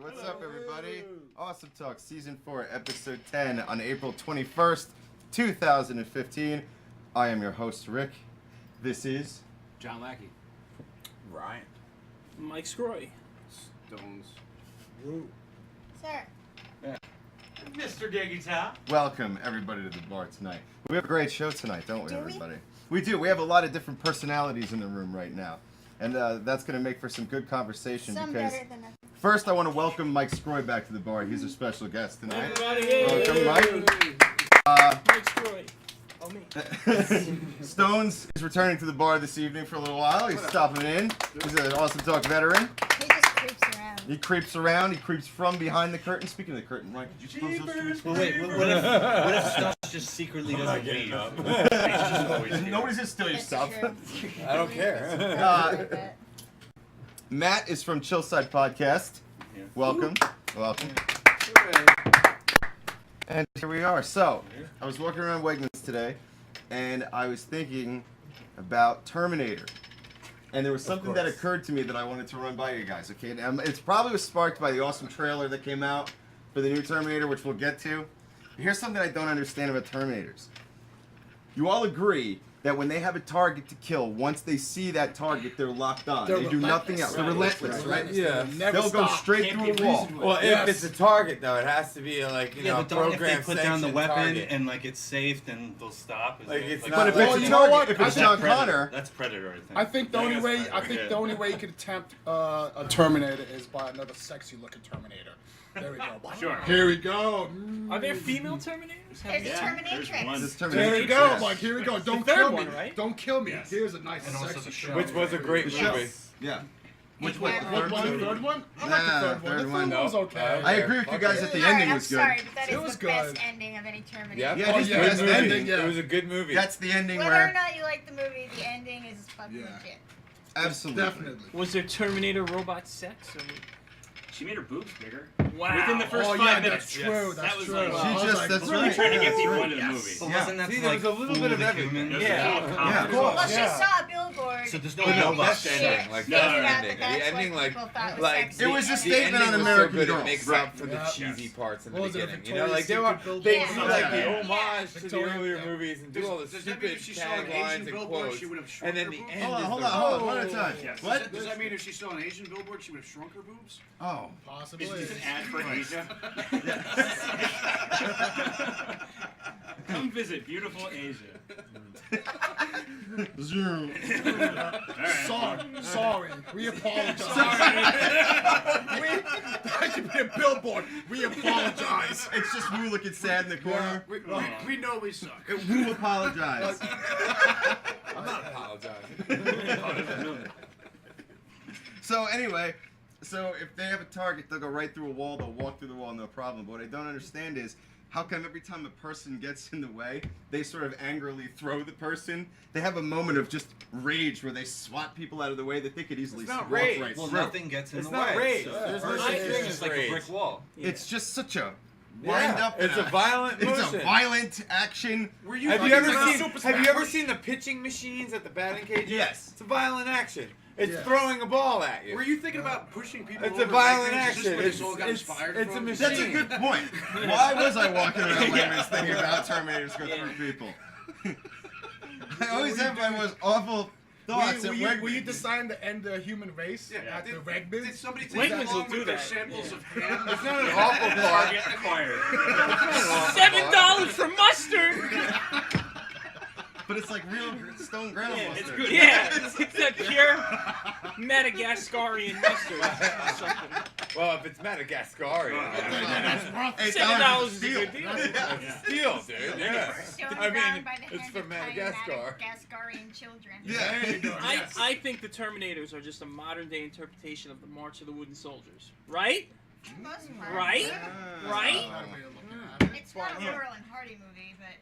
What's up, everybody? Awesome Talk, Season 4, Episode 10 on April 21st, 2015. I am your host, Rick. This is... John Lackey. Ryan. Mike Scroy. Stones. Woo. Sir. Mr. Gaggy Top. Welcome, everybody, to the bar tonight. We have a great show tonight, don't we, Do we? everybody? We do. We have a lot of different personalities in the room right now. And that's going to make for some good conversation. Some because better than others. first, I want to welcome Mike Scroy back to the bar. He's a special guest tonight. Everybody, Welcome, Mike. Mike Scroy. Oh, me. Stones is returning to the bar this evening for a little while. He's stopping in. He's an Awesome Talk veteran. He just creeps around. He creeps around. He creeps from behind the curtain. Speaking of the curtain, Mike, could you close those two? Well, wait, what if Stones just secretly doesn't leave? Nobody's just steal your That's stuff. true. I don't care. But Matt is from Chillside Podcast. Welcome. Welcome. And here we are. So, I was walking around Wegmans today, and I was thinking about Terminator. And there was something that occurred to me that I wanted to run by you guys, okay? And it's probably was sparked by the awesome trailer that came out for the new Terminator, which we'll get to. Here's something I don't understand about Terminators. You all agree that when they have a target to kill, once they see that target, they're locked on. They do nothing else. They're relentless, right? Yeah. They'll go straight through a wall. Well, if it's a target, though, it has to be like, Yeah, but don't if they program put down the sanctioned weapon target. and like it's safe, then they'll stop. Like, it's But if Well, it's a you know what? target, if it's I John think Connor, That's Predator, I think. I think the only way Predator. the only way you could attempt a Terminator is by another sexy looking Terminator. There we go. Sure. Here we go. Are there female Terminators? there's a There's Terminatrix. one. this There Terminator. we go, Mike. Here we go. Don't third kill one, me. right? Don't kill me. Yes. Here's a nice And also sexy the show. show. Which was a great The show. movie. Yeah. Which What one? Third one? I like the third one. third The one. third one was okay. I agree with you guys that the Alright, ending I'm was good. sorry, but that It is was the best good. ending of any Terminator. Yeah, Yeah, it is the yeah, best the ending. ending, yeah. It was a good movie. That's the ending Whether or where... not you like the movie, the ending is fucking Yeah. legit. Absolutely. Definitely. Was there Terminator robot sex? Or... She made her boobs bigger. Wow. Within the first Oh, 5 yeah, minutes. that's true. That's That was true. like- I She was just- like, that's Really really trying to get Yes. people into the Yes. movie. But Yeah. wasn't that See, to, there like was a little fool bit of the everything. human? It was Yeah. a little Yeah, of comedy. course. Well, she Yeah. saw a billboard. So there's no and no robot best she ending, like figured the out ending. that that's The ending, what like- people thought was Like sexy. It was a the statement ending on was American so good, Girls. It makes Right. up for the Yeah. cheesy Yes. parts in the What was it, beginning. Victoria's Like they Secret building? they Yeah. do like the Yeah. homage to the Victoria, earlier yeah. movies and do all the Does that mean stupid if she saw an taglines Asian and billboard, quotes, she would have shrunk and then her the boobs? end Hold on, is hold the on, hold on. One at a time. Yes. What? Does that mean if she saw an Asian billboard, she would have shrunk her boobs? Oh. Possibly. Is this an ad for Asia? Come visit beautiful Asia. Zoom. Sorry. We apologize. That should be a billboard. We apologize. It's just Woo looking sad in the corner. We know we suck. Woo apologize. I'm not apologizing. So anyway, so if they have a target, they'll go right through a wall. They'll walk through the wall, no problem. But what I don't understand is how come every time a person gets in the way, they sort of angrily throw the person. They have a moment of just rage where they swat people out of the way that they could easily It's not walk rage. right Well, through. nothing gets in It's the not way. rage. So There's no first such thing thing is as like rage. a brick wall. It's just such a Yeah, wind up. it's and a violent It's motion. a violent action. Were you Have you ever about seen? Super Have you ever Smash? seen the pitching machines at the batting cages? Yes. It's a violent action. It's Yeah. throwing a ball at you. Were you thinking about pushing people It's over a violent like this? Is this action. where this all got It's inspired a from? machine. That's a good point. Why was I walking around Wegmans thinking about Terminators go through people? I always have my most awful thoughts at Wegmans. Were you deciding to end the human race Yeah. at the Did Wegmans? somebody take Wegmans that will long do with their that. samples of ham? It's not an awful part. Target acquired. $7 for mustard. But it's like real stone ground Yeah, it's mustard. good. Yeah, it's that pure Madagascarian mustard. or something. Well, if it's Madagascar, $8 $7 is is a steal. good deal. it's steel, dude. Yeah. Stoned I down mean, by the it's hands from of tiny Madagascar. Madagascarian children. Yeah. There you go. Yes. I think the Terminators are just a modern day interpretation of the March of the Wooden Soldiers. Right? For the most part. Right? Ah. Right? Another way of looking at it. It's not a Laurel and Hardy movie, but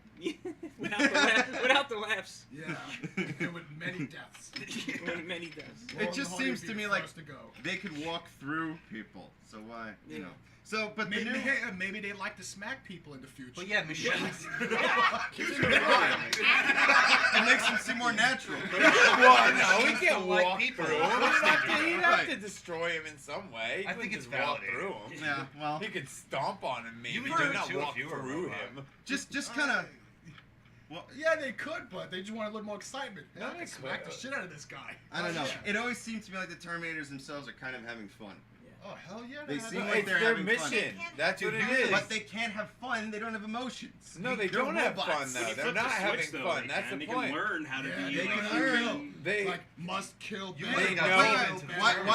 without the laughs. Yeah. With many deaths. Many deaths. It just Hardy seems would to be me the like first to go. they could walk through people. So why, you Yeah. know? So, but the Maybe, new. maybe they like to smack people in the future. But yeah, Michelle. It makes them seem more natural. Well, no, he can't like walk people. through him. He'd have Right. to destroy him in some way. He I think couldn't it's just walk validated. through him. Yeah, well, He could stomp on him, maybe, You would but do it not too if walk you were a through robot. him. just kind of. Well, Yeah, they could, but they just want a little more excitement. No, I they can smack the could. shit out of this guy. I don't know. Yeah. It always seems to me like the Terminators themselves are kind of having fun. Oh hell yeah! They have seem that. like It's they're their having fun. mission. That's what it Dude, is. But they can't have fun. They don't have emotions. No, they They're don't have robots. fun, When though. you They're flip the not having switch, though, fun. they That's can. the They point. can learn how to Yeah, be they like, can learn. They like must kill. You bad. ain't got Why, fun.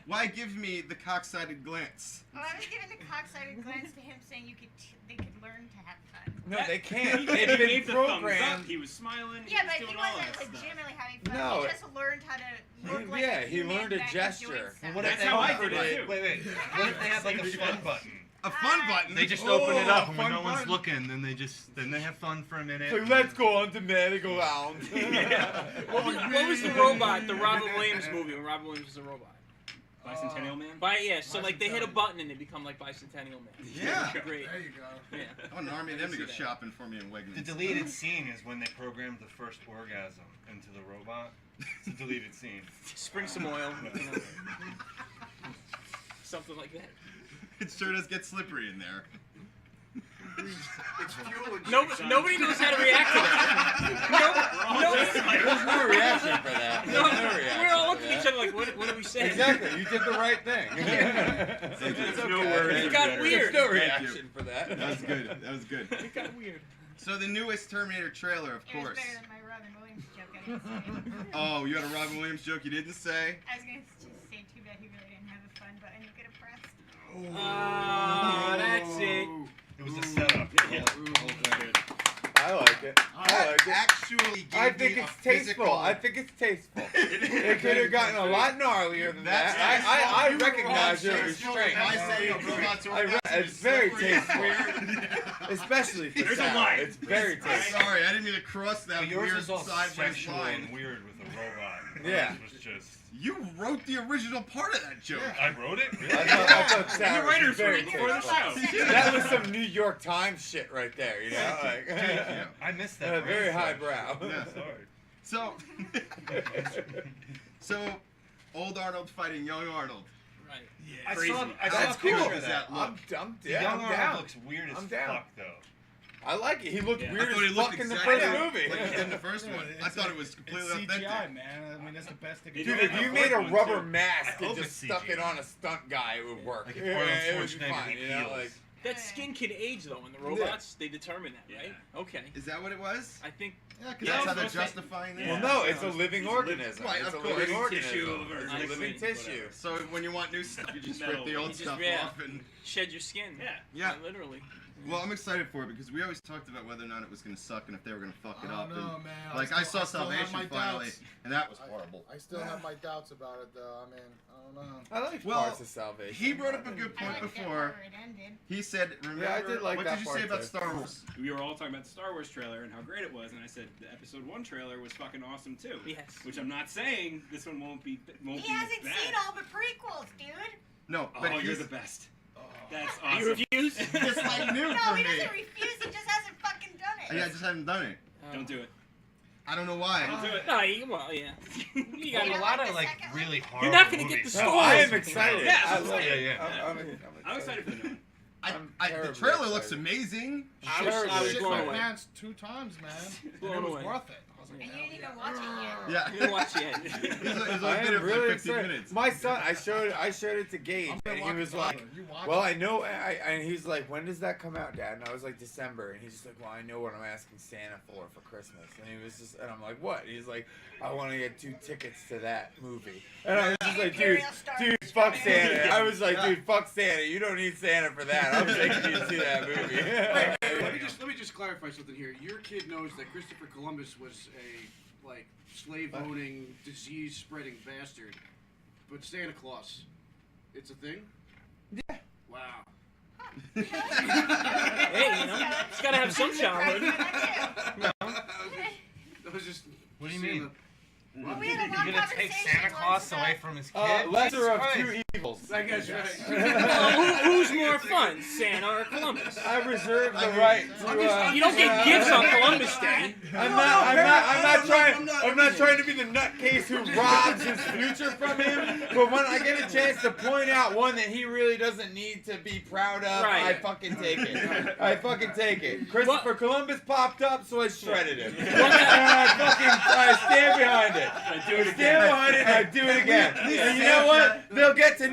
why give me the cock-sided glance? Well, I was giving a cocksided glance to him saying they could learn to have fun. no, they can't. He They've been gave the thumbs up. programmed. He was smiling. Yeah, but he he was doing all wasn't that stuff. legitimately having fun. No. He just learned how to look like Yeah, a he human learned a that could gesture. enjoy Well, stuff. what That's if they how I offered did it, it? too. Wait. What if they have like a fun button? A fun button. They just open it up, and when fun no one's button. looking, then they have fun for a minute. So let's go on to merry-go-round. What was the robot? The Robin Williams movie when Robin Williams was a robot. Bicentennial Man? So like they hit a button and they become like Bicentennial Man. Yeah. Great. There you go. Yeah. I want an army of them to go see that. shopping for me in Wegmans. The deleted scene is when they programmed the first orgasm into the robot. It's a deleted scene. Spring some oil. You know. Something like that. It sure does get slippery in there. It's fuel Nobody knows how to react to that. There's no reaction for that. There's no reaction We're all for looking at each that. other like, what do we say? Exactly, you did the right thing. It's okay. no words It are got better. weird. There's no Thank you. reaction for that. That was good. That was good. It got weird. So the newest Terminator trailer, of It was course. better than my Robin Williams joke. I didn't say. Oh, you had a Robin Williams joke you didn't say? I was gonna just say too bad he really didn't have a fun button he could have pressed. Oh, that's it. It was a setup. I like it. I like it. Actually gave I think me it's a tasteful. physical- I think it's tasteful. It could have gotten a lot gnarlier than That's that. I you were recognize wrong, your Shakespeare. restraint. I say robots are It's very slippery and tasteful. weird. Especially for There's a Sal. line. It's very Right. tasteful. Sorry, I didn't mean to cross that But yours weird is all sideways sexual line. and weird with a robot. Yeah. It was just. You wrote the original part of that joke. I wrote it. Really? I thought Sal And the was writers were very before the tasteful. show. That was some New York Times shit right there, you know? Like, I missed that. very brain highbrow. Yeah. Sorry. So old Arnold fighting young Arnold. Right. I Crazy. saw a That's picture cool. of Does that. that look? I'm The young down. Arnold looks weird as I'm down. fuck, though. I like it. He looked Yeah. weird I thought he as looked fuck in the exactly first movie. like he did in the first one. I thought it was It's completely CGI, authentic. man. I mean, that's the best thing. Dude, Dude, Yeah, if you the made a fourth one, rubber too. mask I and hope just it's stuck it CGI. on a stunt guy, it would work. Like if Yeah, Arnold it would be Schwarzenegger fine, you know? heals. Like, That skin can age though, and the robots they determine that, right? Okay. Is that what it was? I think Yeah, because Yeah, That's how it's they're supposed to- justifying Yeah. this? well, no, it's a It's living a organism. Right, It's a of course. living Living tissue organism. or It's a living living whatever. tissue. So when you want new stuff, you just rip Metal. the old You just- stuff yeah. off and. shed your skin. Yeah. Yeah. Literally. Well, I'm excited for it because we always talked about whether or not it was going to suck and if they were going to fuck it I up. don't know, and, man. like I saw Salvation finally, and that was horrible. I still have my doubts about it, though. I mean, I don't know. I like Well, parts of Salvation. He brought up a good I point liked it before. where it ended. He said, "Remember, Yeah, I did like what that did you part say about too. Star Wars?" We were all talking about the Star Wars trailer and how great it was, and I said the Episode 1 trailer was fucking awesome too. Yes. Which I'm not saying this one won't be He as hasn't bad. seen all the prequels, dude. No, but Oh, you're he's the best. That's You awesome. refuse? it's like new No, for he me. doesn't refuse. He just hasn't fucking done it. Yeah, I just haven't done it. Don't do it. I don't know why. Don't do it. No, well, yeah. You You got don't a like lot of the like second one? really hard. You're not gonna get the No, story. I am excited. Yeah, I I'm love excited. it. Yeah. I'm I'm excited for the new one. The terribly trailer looks excited. amazing. I was Terribly shit my excited. pants 2 times, man. And Blown it was away. worth it. I was like, And you hell didn't yeah. even watch it yet. Yeah. You didn't watch it yet. It's I like been am for really 15 excited. minutes. My son, I showed it to Gage, I'm and gonna he watch was it like, later. You watch "Well, it. I know," and he's like, "When does that come out, Dad?" And I was like, "December." And he's just like, "Well, I know what I'm asking Santa for Christmas." And he was just, and I'm like, "What?" He's like, "I want to get 2 tickets to that movie." And I was just like, Imperial Star dude, fuck Destroyer. Santa." I was like, "Dude, fuck Santa. You don't need Santa for that. I'm taking you to see that movie." Let me just clarify something here. Your kid knows that Christopher Columbus was a like slave-owning, disease-spreading bastard, but Santa Claus, it's a thing. Yeah. Wow. Hey, you know, it's gotta have some childhood. I was just. What do you seeing mean? Well, we had a long You're gonna take conversation Santa Claus once away about- from his kid? Lesser of Jesus two Christ. evils. I guess right. Well, who's more fun, Santa or Columbus? I reserve the right to. You don't get gifts on Columbus Day. I'm not trying to be the nutcase who robs his future from him. But when I get a chance to point out one that he really doesn't need to be proud of, Right. I fucking take it. I fucking take it. Christopher Columbus popped up, so I shredded him. And I stand behind it. I stand behind it, and I do it again. And you know what? They'll get to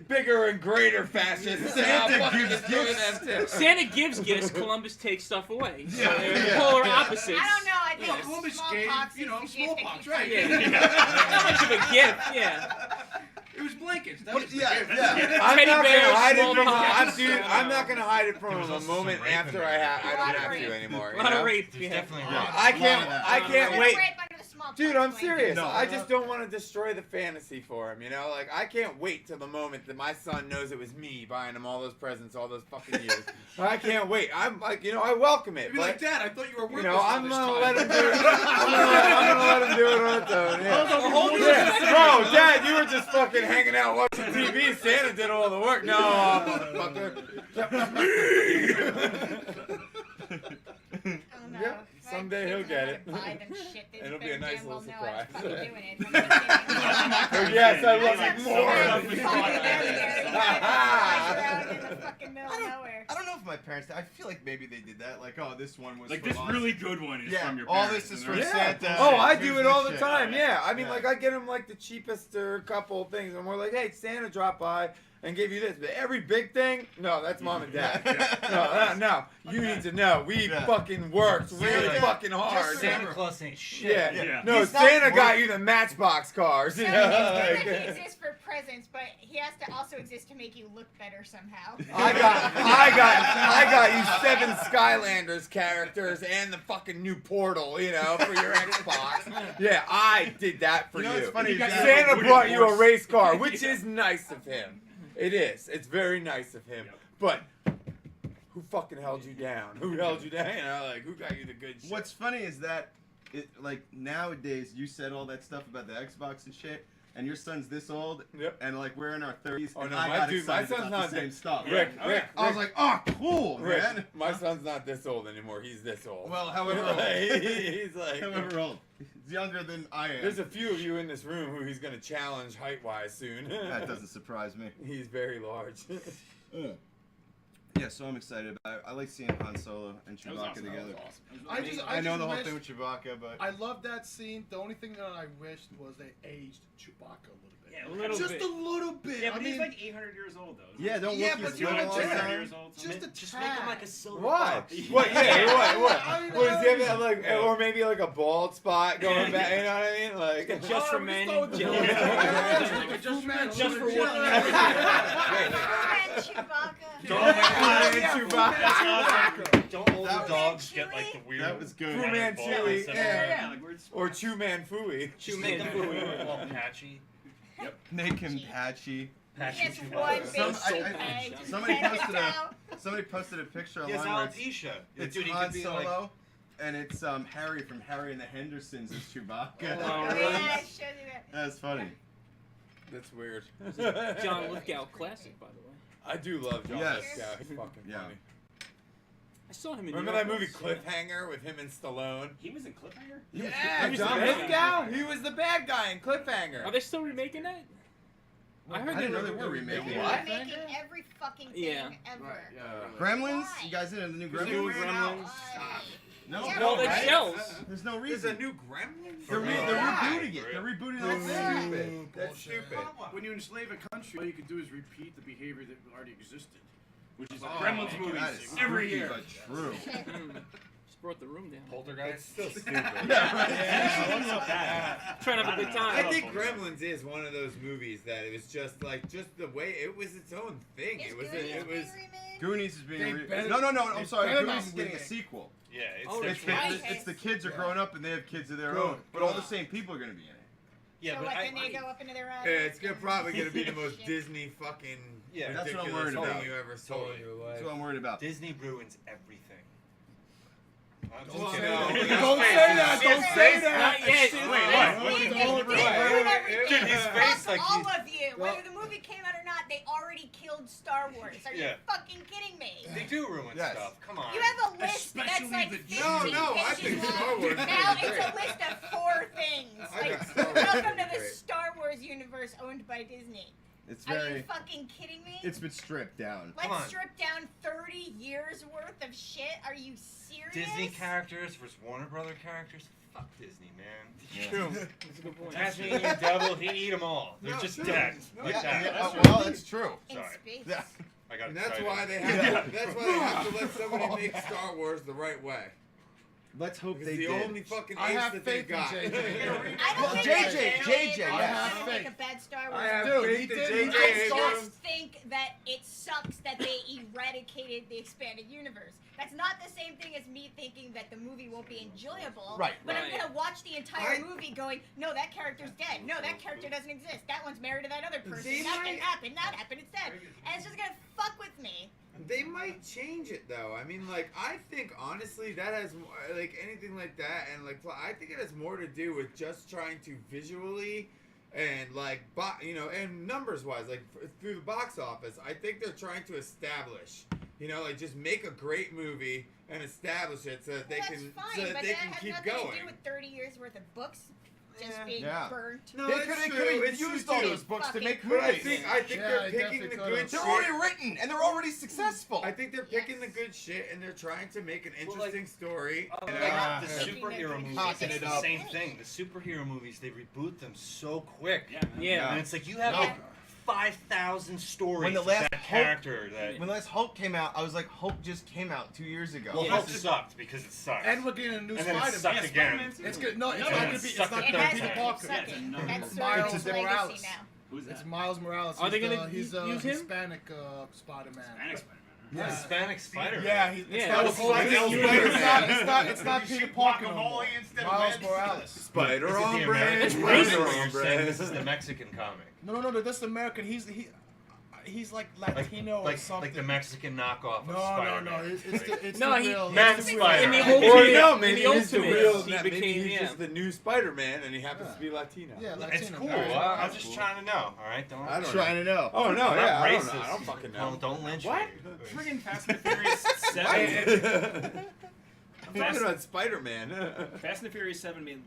bigger and greater fascists. And I'll fucking destroy them too. Santa gives gifts, Columbus takes stuff away. So they're Yeah. polar opposites. I don't know. I think Columbus smallpox gave, is the gift that smallpox, keeps right? Yeah. Not much of a gift, yeah. It was blankets. That was the Yeah, gift. yeah. I'm Teddy not bears, gonna hide it from smallpox. dude. I'm not gonna hide it from There was him a also moment some rape after in I there. don't have to anymore. A You lot of know? rape. There's Yeah. definitely Yeah. rape. I can't There's wait. rape under the smallpox Dude, I'm blanket. serious. No. I just don't want to destroy the fantasy for him, you know? Like, I can't wait till the moment that my son knows it was me buying him all those presents all those fucking years. I can't wait. I'm like, I welcome it. You'd be But, like, Dad, I thought you were working I'm this gonna time. let him do it. I'm gonna let him do it on his own. Yeah. Yeah. Bro, Dad, you were just fucking hanging out watching TV. Santa did all the work. No, motherfucker. Oh, no. Yep, My someday kids he'll are get gonna it. Buy them shit. They It'll be better a nice damn well little know I was surprise. fucking doing it. I'm not kidding. Oh, yes, I love That's it more. fucking out in the fucking middle of nowhere. I don't know if my parents. I feel like maybe they did that. Like, oh, this one was Like from this us. really good one is Yeah, from your all parents. this is and from they're- Santa. Oh, I Here's do it this all the shit. time. Yeah, I mean, Yeah. like I get him like the cheapest or a couple of things, and we're like, "Hey, Santa dropped by and gave you this." But every big thing, no, that's mom and dad. No, you need to know. We Yeah. fucking worked really Santa- fucking hard. Santa Claus ain't shit. Yeah. Yeah. No, He's not Santa got worth- you the Matchbox cars. So You it's know, good like- that he exists for presents, but he has to also exist to make you look better somehow. I got you 7 Skylanders characters and the fucking new Portal, for your Xbox. Yeah, I did that for You you. know what's funny? got is your that- Santa brought you a race car, which is nice of him. It is. It's very nice of him. But who fucking held you down? Who held you down? Like who got you the good shit? What's funny is that, like nowadays, you said all that stuff about the Xbox and shit, and your son's this old, Yep. and like we're in our 30s, Oh, and no, I my got dude- my excited son's about not the same that- stuff. Rick, I was like, oh, cool, Rick, man. my son's not this old anymore. He's this old. Well, however old. He's like. However old. He's younger than I am. There's a few of you in this room who he's gonna challenge height-wise soon. That doesn't surprise me. He's very large. Yeah, so I'm excited about it. I like seeing Han Solo and That was Chewbacca awesome. together. That was really I neat. just- I know the whole wish- thing with Chewbacca, but I love that scene. The only thing that I wished was they aged Chewbacca a little bit. Yeah, a little just bit. a little bit. Yeah, but I he's mean, like 800 years old though. yeah, don't Yeah, look but as you young know all what the I'm time. years old. just a Just make him like a silver Why? fox. What? Yeah. What? I know. What does he have? That, like, or maybe like a bald spot going back. You know what I mean? Like. Just for men. Just for women. And Chewbacca. Don't older That- dogs get like the weird? That was good. Fu Manchu, Yeah, like weird or Chu Man Fooey. Just make them fooey. all patchy. Make him patchy. He has one big Some- I- peg. somebody Head posted out. Somebody posted a picture He has online where it's, alopecia. it's Dude, he Han could be Solo, like. and it's Harry from Harry and the Hendersons as Chewbacca. Oh, Yeah, really? I showed you that. That's funny. That's weird. John Lithgow classic, by the way. I do love John Yes. Lithgow. He's fucking Yeah. funny. I saw him in Remember New that York movie once, yeah. Cliffhanger with him and Stallone? He was in Cliffhanger? Yeah, He was John the bad Lithgow. guy. He was the bad guy in Cliffhanger. Are they still remaking that? I heard I didn't know they they were remaking They're it. What? making every fucking thing Yeah. ever. Right, yeah. Gremlins? Why? You guys into the new Because they Gremlins? ran out. Why? No, Yeah, No, right? that's shells. There's no There's a reason. new Gremlins. They're Yeah. rebooting it. They're rebooting the whole That's thing. stupid. That's stupid. When you enslave a country, all you can do is repeat the behavior that already existed. Which is Oh, Gremlins that movies is every spooky, year. but true. Just brought the room down. It's Poltergeist. still stupid. Trying to have a good time. I think Gremlins is one of those movies that it was just the way it was its own thing. Is It was Goonies it was being remade? Goonies is being They re- better- No, I'm they sorry. better Goonies is not getting a remake. sequel. Yeah, it's Oh, their It's that's the, it's the kids are growing up and they have kids of their Good, own. But all the good. same people are going to be in it. Yeah, So but what, I, then they go up into their own. Yeah, it's probably gonna be the most Shit. Disney fucking Yeah, that's what I'm ridiculous worried thing about. you ever saw in your life. That's what I'm worried about. Disney ruins everything. Don't say You know, that. his Don't face- say that. his Don't say face- that. Not yet. Dude, his face like all he- of you. Whether the movie came out or not, they already killed Star Wars. Are you Yeah. fucking kidding me? They do ruin Yes. stuff. Come on. You have a list that's Especially like the 15 No, I pages think Star long. Wars is Now great. it's a list of 4 things. I Like, think Star Wars welcome to is the great. Star Wars universe owned by Disney. It's Are you very. fucking kidding me? It's been stripped down. Come on. Let's strip down 30 years worth of shit. Are you serious? Disney characters versus Warner Brother characters. Fuck Disney, man. True. That's a good point. Tasmanian devil, he'd eat them all. They're No, just true. dead. No, Like Yeah, that. yeah, well, that's true. In Sorry. space. Yeah. I got And that's excited. why they have. That's why they have to let somebody make Star Wars the right way. Let's hope It's they the did. only fucking I ace have that they faith in got. JJ. I don't Well, think JJ, that JJ, I yeah. don't make a bad Star Wars. I have Dude, faith he in did- JJ I Abrams. just think that it sucks that they eradicated the expanded universe. That's not the same thing as me thinking that the movie won't be enjoyable. Right, But I'm right. gonna watch the entire I- movie going, no, that character's dead. No, that character doesn't exist. That one's married to that other person. They That might- didn't happen. That happened instead. And it's just gonna fuck with me. They might change it though. I mean, like I think honestly that has like anything like that, and like I think it has more to do with just trying to visually and like and numbers wise, like through the box office. I think they're trying to establish, like just make a great movie and establish it so that they Well, can that's fine, so that but they that can has keep nothing going. to do with 30 years worth of books just Yeah. being Yeah. burnt. No, They it's could true. have It's used true all too. those books to Fucking make But I movies. think Yeah, they're they picking the definitely good could've. They're shit. already written and they're already successful. I think they're picking the Yes. good shit and they're trying to make an Well, like, interesting story. The Yeah. superhero movies, Cocking it's it the up. same thing. The superhero movies, they reboot them so quick. Yeah, man. Yeah. And it's like you have No. like 5,000 stories When the of last that Hulk- character that. When last Hulk came out, I was like, Hulk just came out 2 years ago. Well, Yeah. Hulk sucked because it sucked. And we're getting a new And then it Spider-Man. sucked Yeah, again. Spider-Man too. It's good. No, it's No, not no, gonna be. it's It's sucked not at It gonna that be has Peter to Parker. keep sucking. That's That's Miles Sony's Morales. legacy now. Who's that? It's Miles Morales. Are they He's gonna the- he's use him? Hispanic Spider-Man. Hispanic Spider-Man. Yeah. Hispanic Spider-Man. Yeah, it's Yeah, not, that's it's not, cool. it's not Peter Parker no more. Miles Morales. Spider Is it the on American brand. It's version, racist. or you're saying this is the Mexican comic? No, this is American. He's like Latino or Like something. the Mexican knockoff of no, Spider-Man. it's No, the he- real. Man it's the Spider. In the Or ultimate, Or no, in maybe the he's the ultimate, real. he Maybe became he's just the new Spider-Man, and he happens to be Latino. Yeah, Latino. It's cool. Very I'm cool. just trying to know. All right, don't. I don't Trying to know. Oh no, I'm yeah, not I racist. don't know. I don't fucking know. Don't lynch What? me. Friggin' Fast and the Furious 7. I'm talking about Spider-Man. Fast and the Furious 7 made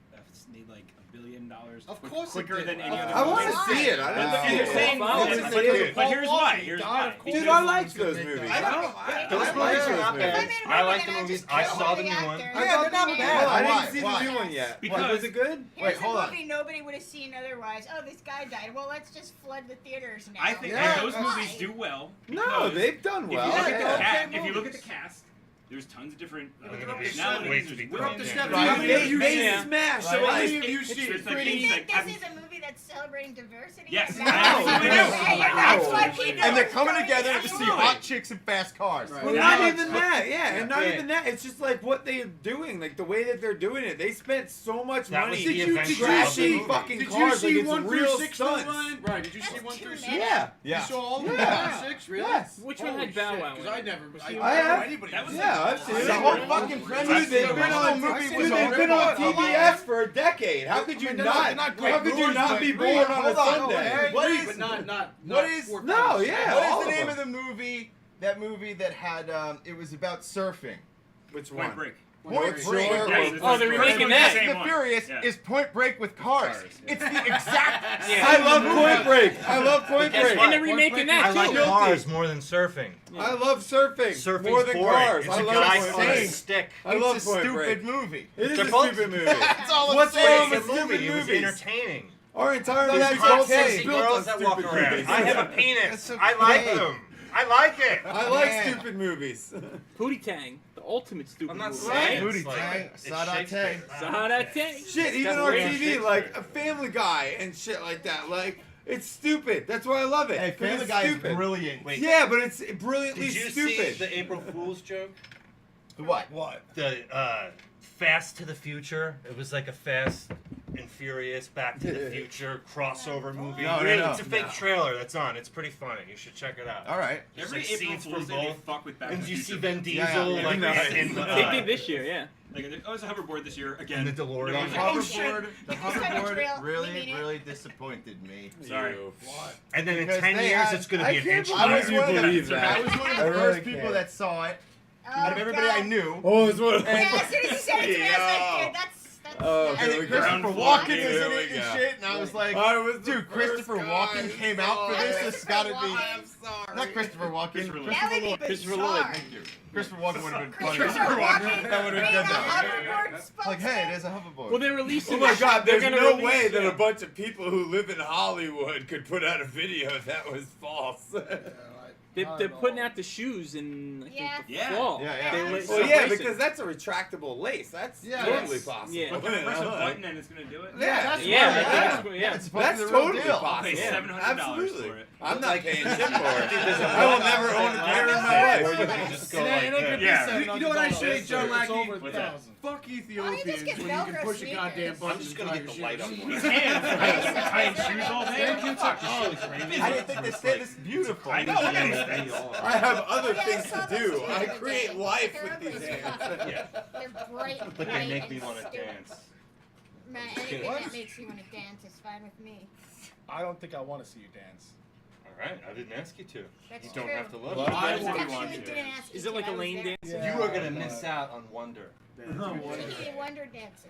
like $1 billion. Of course it quicker did. than any other. I want movie. to see it. I And didn't they're see saying, it. Wow, but- that's but- good. but here's why. He Here's died, why. of course. Dude, I like He's gonna those make movies. that. I Those like movies are those not movies. bad. If I made a like the movie, movies. I'd I just saw kill the new the one. actor. Yeah, they're not Yeah. bad. I Why? didn't see Why? the new one yet. Because- Was it good? Here's hold a on. movie nobody would have seen otherwise. Oh, this guy died. Well, let's just flood the theaters now. I think Yeah, those that's- movies do well. No, because they've done if you well. look at the Yeah. cast- Okay if you look at the movies. cast, there's tons of different They're gonna be personalities. wait to There's be women, We're up to there's step men. Right. They Yeah. smash. Right. Like, Right. It's see. like Do being you like, think I'm- this is a movie that's celebrating diversity? Yes. Is No. that- Absolutely Yeah, no. that's why people And they're are coming going together to see everywhere. hot chicks and fast cars. Right. Well, Yeah. not even that, yeah, and not Yeah. even that. It's just like what they're doing, like the way that they're doing it. They spent so much That money was the adventure of the trashy movie. fucking Did you cars, see like it's 1 through real 6 stunts. Ryan? Right, did you see That's 1 too through 6? many. Yeah, Yeah. You saw all of them? Yeah. 1 through 6, really? Yes. Which one Holy had Bow shit, Wow? Because in I it? never. I I have. know anybody. That was Yeah, I've seen it. The whole fucking premise Dude, of they've the been original on, movie dude, was they've a been on rip-off. TBS for a decade. How could you I mean, they're not? not great How could you movies, not but be really, born on a hold on. Sunday? What Three, is but not what is- 4, 5, No, 6. yeah. What all is the of name them. of the movie? That movie that had it was about surfing. Which Point one? Break. Point Sure, Break. or- Yes, Oh, they're it's remaking the that. same The one. Furious Yeah. is Point Break with cars. Cars, yeah. It's the exact Yeah. I same love movie. Point Break. I love Point Guess Break. what? And they're remaking Break- that I like too. Guilty. cars more than surfing. I love surfing. Surfing's more than boring. cars. It's I a love guy Point on a Break. stick. I love It's a Point stupid Break. movie. It is They're a both- stupid movie. That's all I'm What's saying. wrong with It's a movie. stupid It was movies? entertaining. Our entire No, movie that's culture okay. is Sexy built girls on that walk stupid around. movies. I have a penis. That's I like okay. them. I like it. I like Man. stupid movies. Pootie Tang, the ultimate stupid I'm not movie. saying Booty it's like, Tang, it's Sadate. Shakespeare. Sahara Tang. Shit, even That's on way TV, Shakespeare. like a Family Guy and shit like that. Like, it's stupid. That's why I love it. Hey, 'Cause Family it's Guy is stupid. brilliant. Wait. Yeah, but it's brilliantly Did you stupid. see the April Fool's joke? What? What? The Fast to the Future. It was like a fast and Furious, Back to the Future crossover movie. No, It's a fake trailer that's on. It's pretty funny. You should check it out. All right. There's Every like April scenes Fool's from Day, they both. fuck with Back And to the you see Future. Vin Diesel Yeah. like Nice. in They did this year, yeah. Like, oh, it's a hoverboard this year in again. the DeLorean. Everyone's The like, oh shit! hoverboard, the It's not a hoverboard trail. We really, mean it. really disappointed me. Sorry. What? And then in Because 10 they years, had- it's going to I be an can't inch believe I was higher. one of the, believe that. I was one of I the really first people can't. that saw it. Oh, Out of everybody God. I knew. Oh, it's one. Yeah, as soon as you said it to me, I was like, Yo. dude, that's Oh, And here then we go. Christopher Ground floor. Walken was Here in we it and go. shit, and I was like, I was the dude, Christopher first Walken guy. came out for this. This gotta be. I'm sorry. Not Christopher Walken. Christopher Lloyd. That would be Christopher bizarre. Lloyd. Thank you. Christopher Walken would have been funny. Christopher Walken That would have being been a good though. hoverboard spokesman. Like, hey, there's a hoverboard. Well, they're releasing. Oh my God! They're There's gonna no release, way that yeah. a bunch of people who live in Hollywood could put out a video that was false. They're putting out the shoes in I think, Yeah. the Yeah. fall. Yeah, yeah. They Well, let- Well, some yeah, racing. because that's a retractable lace. That's Yeah, totally yes. possible. Yeah. But can I press a button and it's gonna do it? Yeah, that's Yeah, right. I think it's- yeah. It's supposed That's to be the real totally deal. I'll possible. pay Yeah. $700 Absolutely. for it. I'm not paying shit for it. There's a I will never own a pair in my Yeah. life. Or you can just go It like ain't gonna this. be Yeah. $700. You know what I say, John It's Lackey? over What's that? $1,000. Fuck Why Ethiopians don't you just get when you can Velcro push a goddamn sneakers? button. I'm just going to get the light up You one. can. Tying shoes all day. Thank you to Fuck, all. this shit is crazy. I didn't think they said this beautiful. I know. I have other Oh, yeah, I things saw to those do. too I the other create day. life They're with ugly these as hands. fuck. Yeah. They're bright, But they bright, make me and want to stupid. dance. Man, anything What? that makes you want to dance is fine with me. I don't think I want to see you dance. All right, I didn't ask you to. That's You don't true. have to look. What? I I want to actually watch didn't it. ask you Is it to, like I a was lane there. dance? You are going to miss out on Wonder. Three wonder dances.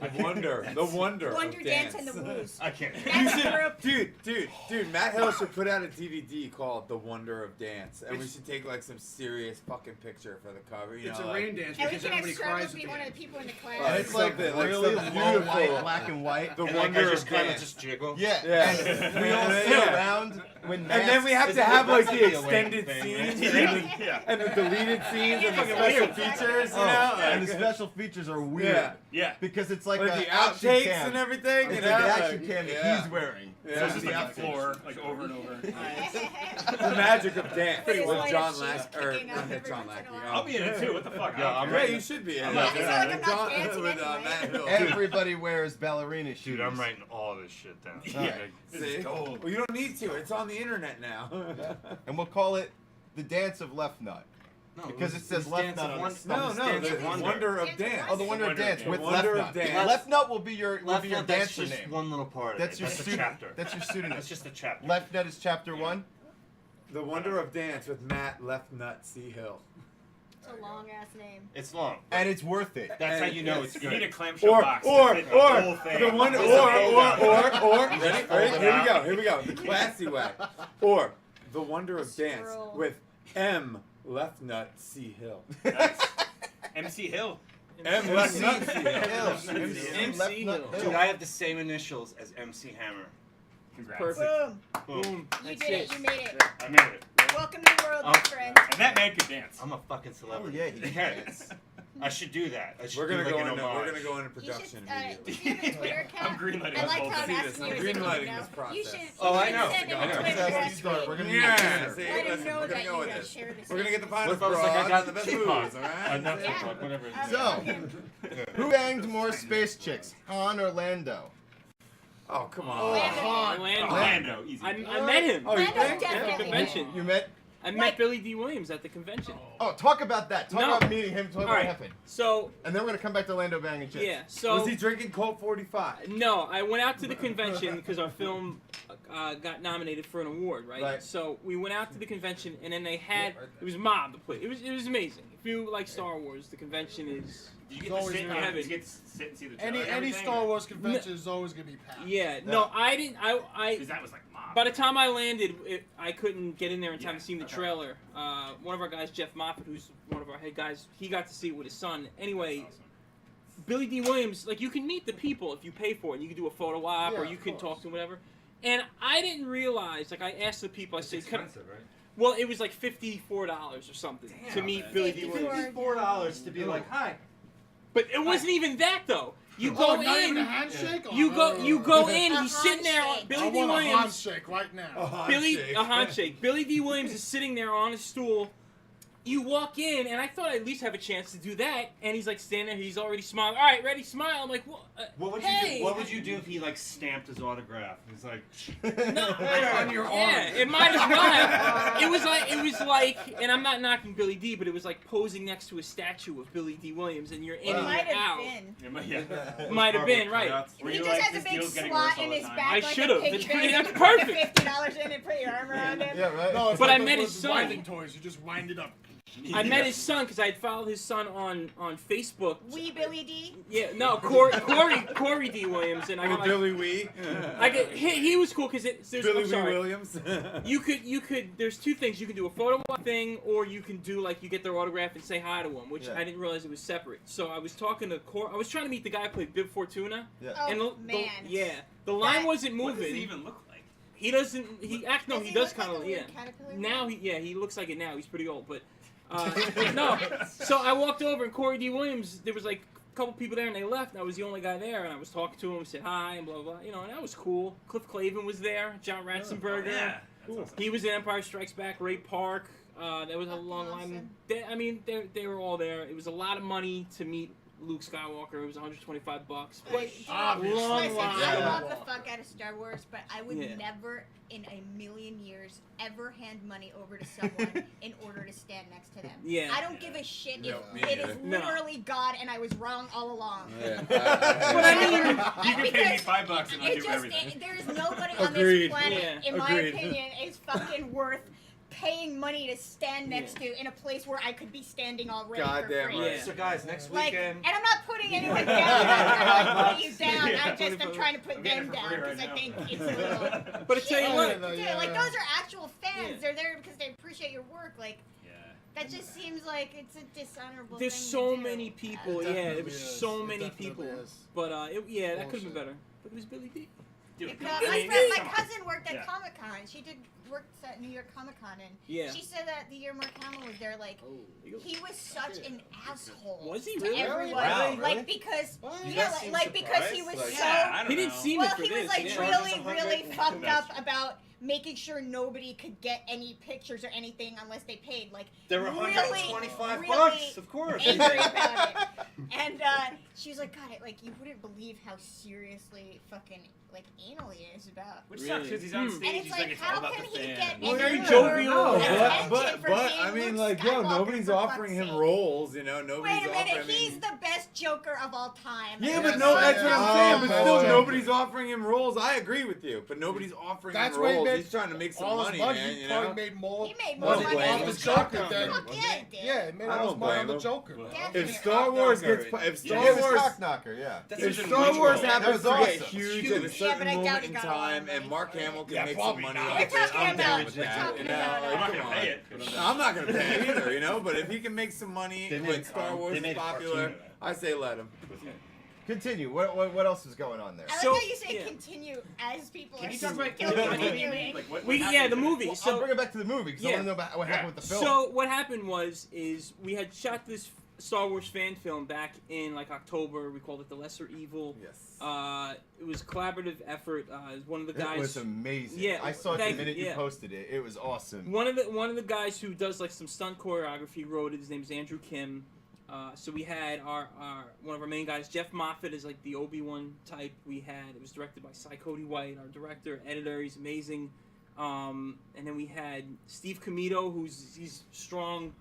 The wonder Wonder of dance dance. and the woos. I can't. That's the group. Dude, Matt Hill should put out a DVD called The Wonder of Dance, and we should take like some serious fucking picture for the cover. You It's know, a like, rain dance And we because can have everybody Trevor cries at be the one of end. the people in the And class. it's like something, like really something low beautiful. white, black and white. The And like, wonder I just of kind of dance. just jiggle. Yeah, Yeah. and we all sit Yeah. around with And then we have Is to it have like like the the Elaine extended thing, scenes right? and the deleted scenes and the Yeah, special weird. features, you Oh, know? and the Like, special features are weird Yeah. Yeah. because it's like like an the action outtakes cam. and everything, you It's know? like an action Like, cam that yeah. he's wearing. Yeah. So it's just The like the outtakes. floor, like over and over. The magic of dance With his with white John shoes Lackey, or kicking up not every John once in a Lackey. while. I'll be in it too. What the fuck? Yeah, I I'm don't Yeah, care. you should be in Yeah, it. it's not like I'm not John dancing with anyway. Matt Hill. Everybody wears ballerina shoes. Dude, I'm writing all this shit down. Yeah. See? gold. Well, you don't need to. It's on the internet now. And we'll call it the dance of left nut. No, Because it says it's left Dance nut of on One- it. No, it's no, Dance the of wonder of Dance of dance. Oh, the wonder of Wonder dance of with Dance. left Wonder nut. of dance. Left nut will be your Left Nut, that's dancer just name. one little part. That's of your it. That's a student. chapter. That's your pseudonym. That's just a chapter. Left nut is chapter 1. The Wonder of Dance with Matt Left Nut C. Hill. It's a long ass name. It's long. And it's worth it. That's how you know it's You need a good. clamshell box. Or to fit the whole thing. the one, It's a fold-out. ready? Here we go. The classy way. Or the Wonder of Dance Scroll. with M Left Nut C. Hill. Nice. MC Hill. M Left Nut C. Hill. MC Left nut Hill. Hill. Dude, I have the same initials as MC Hammer. Congrats. Perfect. Boom. Boom. You That's did it. it. You made it. I made it. Welcome to the world, my friend. And that man could dance. I'm a fucking celebrity. Oh, yeah, he Okay. is. I should do that. I should We're do gonna like go an into homage. production You should, immediately. do you have a Twitter account? I'm greenlighting I like this how whole I'm thing. asking I'm you as if you greenlighting know. this process. You should, Oh, you I should know. send him I a know. Twitter That's how we last start. week. We're gonna Yeah, be see, Let him listen, know we're that gonna go you with guys this. share the We're gonna get the What finest if I was like, I broads got and the best the moves, teapot? alright? Not Yeah. teapot, whatever it is. So, who banged more space chicks, Han or Lando? Oh, come on. Orlando. Orlando, easy. I met him. Oh, you Lando think? At the definitely. convention. You met? I met Like- Billy D. Williams at the convention. Oh, talk about that. Talk No. about meeting him. Talk about Alright. what happened. So, And then we're gonna come back to Lando banging chicks. yeah. So Was he drinking Colt 45? no, I went out to the convention because our film got nominated for an award, right? Right. So we went out to the convention, and then they had it was mob to play. It was amazing. If you like Star Wars, the convention is Did you get It's to always sit? been Did you get to sit and see the trailer Any and any everything, Star or- Wars convention is always gonna be packed. yeah. No, I didn't. I Because that was like mob. by the time I landed, I couldn't get in there in time Yeah, to see the okay. trailer. One of our guys, Jeff Moffat, who's one of our head guys, he got to see it with his son. Anyway, That's awesome. Billy D. Williams, like you can meet the people if you pay for it. You can do a photo op Yeah, or you of can course. talk to them, whatever. And I didn't realize, like I asked the people, I It's said, "Can I-" expensive, right? well, it was like $54 or something to meet man. Billy D. Williams. $54 to be like, hi. But it wasn't even that though. You Oh, go not even a in, handshake. you go in. A He's sitting there. handshake. Billy I D. want a Williams. handshake right now. Oh, A handshake. Billy D. Williams is sitting there on his stool, you walk in, and I thought I'd at least have a chance to do that. And he's like standing there, he's already smiling. All right, ready, smile. I'm like, What would hey. you do? What would you do if he like stamped his autograph? He's like, No, on your arm. yeah, it might as well. It was like, and I'm not knocking Billy D, but it was like posing next to a statue of Billy D. Williams, and you're in It and might you're have out. been. Might have been, right. He just has a big slot in his back, I like should've. a piggy It's bank. pretty- You that's put perfect. $50 in and put your arm around him. Yeah, right. No, it's But like I met those his son. winding toys. You just wind it up. I met his son because I had followed his son on Facebook. Wee Billy D. Yeah, no, Corey D. Williams, and I got like, Billy Wee. he was cool because there's Billy I'm Wee sorry. Williams. You could. There's two things. You can do a photo op thing, or you can do like you get their autograph and say hi to them, which Yeah. I didn't realize it was separate. So I was talking to I was trying to meet the guy who played Bib Fortuna. Yeah. Oh, and man. the line That- wasn't What does moving. he even look like? He doesn't. He act. No, Does he does look like kind of. a Yeah. weird caterpillar? Now he looks like it now. He's pretty old, but no. So I walked over and Corey D. Williams. There was like a couple people there and they left. And I was the only guy there, and I was talking to him, said hi and blah blah. You know, and that was cool. Cliff Clavin was there. John Ratzenberger. Yeah. That's awesome. He was in Empire Strikes Back. Ray Park. There was a long line. They were all there. It was a lot of money to meet Luke Skywalker. It was $125. But Obviously. long Listen, line. I Yeah. love the fuck out of Star Wars, but I would Yeah. never in a million years ever hand money over to someone in order to stand next to them. Yeah. I don't give a shit No, if me it is neither. No. literally God and I was wrong all along. Yeah. But I mean, You can pay me Because $5 and I'll It do just, everything. there is nobody on Agreed. this planet, Yeah. in my Agreed. opinion, is fucking worth paying money to stand next to in a place where I could be standing already for Goddamn free. right. Yeah. so guys, next Like, weekend. and I'm not putting anyone down. I'm not putting you down. I'm trying to put I'm getting them it for down free because right I now. think it's a little. but I tell you what, Dude, like those are actual fans. Yeah. They're there because they appreciate your work. Like Yeah. that just seems like it's a dishonorable there's thing so to do. many people. It Yeah, there definitely was is. so It many definitely people. is. But that could have been Bullshit. better. But it was Billy D. Dude, My, I mean, friend, my come on. cousin worked at Yeah. Comic Con. She worked at New York Comic Con, and Yeah. she said that the year Mark Hamill was there, like he was such an asshole. Was he to really? everyone? Wow, really? Like because You yeah, guys seem like because he surprised? was Like, so. Yeah, I don't He didn't know. seem Well, it for he was this. like yeah. really fucked That's up about making sure nobody could get any pictures or anything unless they paid. Like There were really, $125, really of course. angry about it. And she was like, God, like you wouldn't believe how seriously fucking like anal he is about. Which Really? sucks because he's on Hmm. stage. And it's he's like, like, it's all how about can the he fans. get Well, any very more jovial. attention but for I being mean, Luke like, yo, Skywalker, nobody's for offering fuck's him sake? roles, you know. Nobody's Wait a minute, offering. he's the best Joker of all time. Yeah, And but it's no, like- that's what I'm Oh, saying. But man. still, Yeah. nobody's offering him roles. I agree with you, but nobody's offering That's him why he roles. made He's trying to make some all money, his money. man. He You probably know. made more. He made Well, more money blame than him. the the Joker Joker. then. Fuck yeah, it did. Yeah, it made I all don't his money on blame the him. Joker. Definitely. If Star Wars gets, if Yeah, Star it was Wars, Cock Knocker, yeah. That's if such a Star huge Wars role. happens That to was get awesome. huge Huge. at a Yeah, certain but I doubt moment he in got time, all and Mark Hamill can Yeah, make probably some money not. off You're it, talking I'm about- down with you're that. talking You know, about, like, I'm not come gonna on. pay it. I'm not gonna pay it either, you know. But if he can make some money They when made- Star Wars they is made a cartoon popular, of that. I say let him. Continue. What else is going on there? I like So- how you say yeah. continue as people Can are you talk about still continuing. like what? We what yeah, happened the to it? movie. I'll So bring it back to the movie because I Yeah. want to know about what happened with the film. So what happened was we had shot this Star Wars fan film back in like October. We called it The Lesser Evil. Yes. It was a collaborative effort. One of the guys. It was amazing. Yeah, I saw it the thank minute you, you yeah. posted it. It was awesome. One of the guys who does like some stunt choreography wrote it. His name is Andrew Kim. So we had our one of our main guys, Jeff Moffat, is like the Obi-Wan type. It was directed by Cy Cody White, our director, editor. He's amazing. And then we had Steve Comito, he's strong,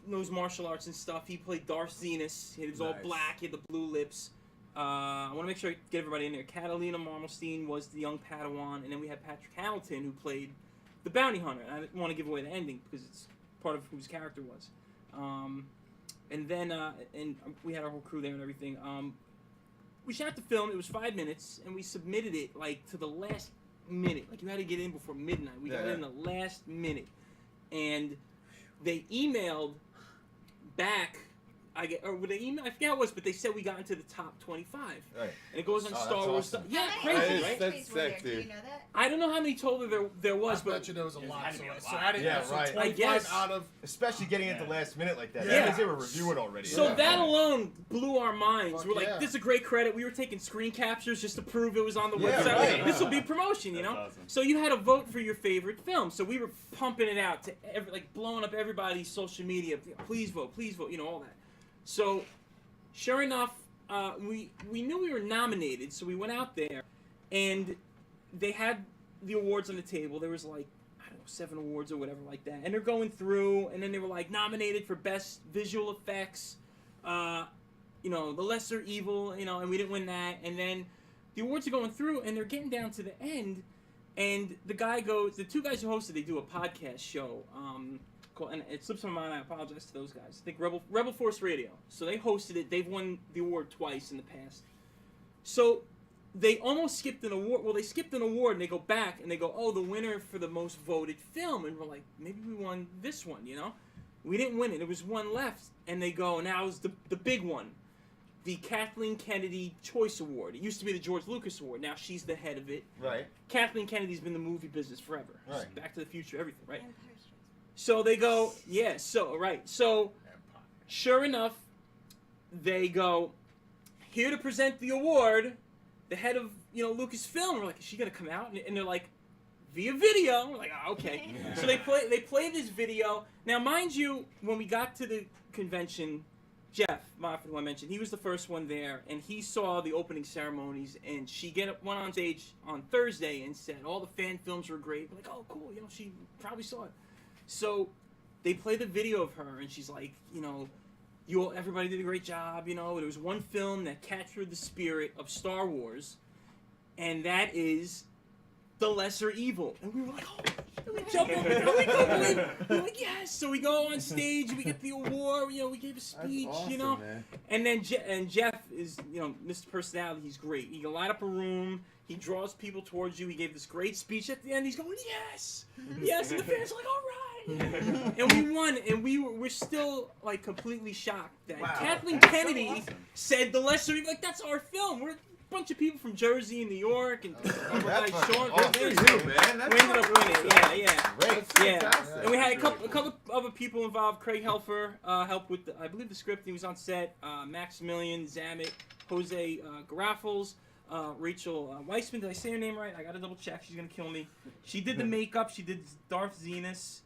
knows martial arts and stuff. He played Darth Xenos. He was all Nice. black. He had the blue lips. I want to make sure I get everybody in there. Catalina Marmelstein was the young Padawan, and then we had Patrick Hamilton, who played the bounty hunter. And I didn't want to give away the ending because it's part of who his character was. And then and we had our whole crew there and everything. We shot the film. It was 5 minutes, and we submitted it like to the last minute. Like you had to get in before midnight. We got Yeah. in the last minute, and they emailed back or with the email, I forget how it was, but they said we got into the top 25. Right. And it goes on Oh, that's Star Wars awesome. stuff. Yeah, How crazy, many right? That's entries were there? sick, Do you dude. know that? I don't know how many total there was, I but bet you there was a lot. had to So, be a so lot. adding Yeah, so right. 25 guess. out of Especially getting it the last minute like that. Yeah. Because they were reviewing already. so Yeah. that alone blew our minds. Fuck We're like, yeah. this is a great credit. We were taking screen captures just to prove it was on the Yeah, website. right. This will be promotion, you That's know. awesome. So you had to vote for your favorite film. So we were pumping it out to like blowing up everybody's social media. Please vote, you know, all that. So sure enough, we knew we were nominated, so we went out there, and they had the awards on the table. There was like, I don't know, 7 awards or whatever like that, and they're going through, and then they were like nominated for best visual effects, you know, the lesser evil, you know, and we didn't win that. And then the awards are going through, and they're getting down to the end, and the two guys who hosted, they do a podcast show. And it slips my mind. I apologize to those guys. I think Rebel Force Radio. So they hosted it. They've won the award twice in the past. So they almost skipped an award. Well, they skipped an award, and they go back and they go, "Oh, the winner for the most voted film." And we're like, maybe we won this one, you know? We didn't win it. There was one left, and they go, now it's the big one, the Kathleen Kennedy Choice Award. It used to be the George Lucas Award. Now she's the head of it. Right. Kathleen Kennedy's been in the movie business forever. Right. Back to the Future, everything, right? Empire Strikes Back. So they go, yeah, so, right. So, sure enough, they go, here to present the award, the head of, you know, Lucasfilm. We're like, is she going to come out? And they're like, via video. We're like, oh, okay. So they play this video. Now, mind you, when we got to the convention, Jeff Moffat, who I mentioned, he was the first one there, and he saw the opening ceremonies, and she went on stage on Thursday and said all the fan films were great. We're like, oh, cool, you know, she probably saw it. So they play the video of her, and she's like, you know, everybody did a great job, you know. There was one film that captured the spirit of Star Wars, and that is The Lesser Evil. And we were like, oh, we jump over, we couldn't believe it. We're like, yes. So we go on stage, we get the award, you know, we gave a speech, awesome, you know. man. And then Jeff is, you know, Mr. Personality. He's great. He can light up a room. He draws people towards you. He gave this great speech at the end. He's going, yes, yes, and the fans are like, all right. And we won, and we're still like completely shocked that Kathleen Kennedy said The Lesser Evil. Like, that's our film. We're a bunch of people from Jersey and New York, and That's like Sean. awesome. We Good for you, man. ended up winning. Yeah. Great. Yeah, Fantastic. and we had a couple other people involved. Craig Helfer helped with, I believe, the script. He was on set. Maximilian Zamet, Jose Garafels, Rachel Weissman. Did I say her name right? I gotta double check. She's gonna kill me. She did the makeup. She did Darth Zenus.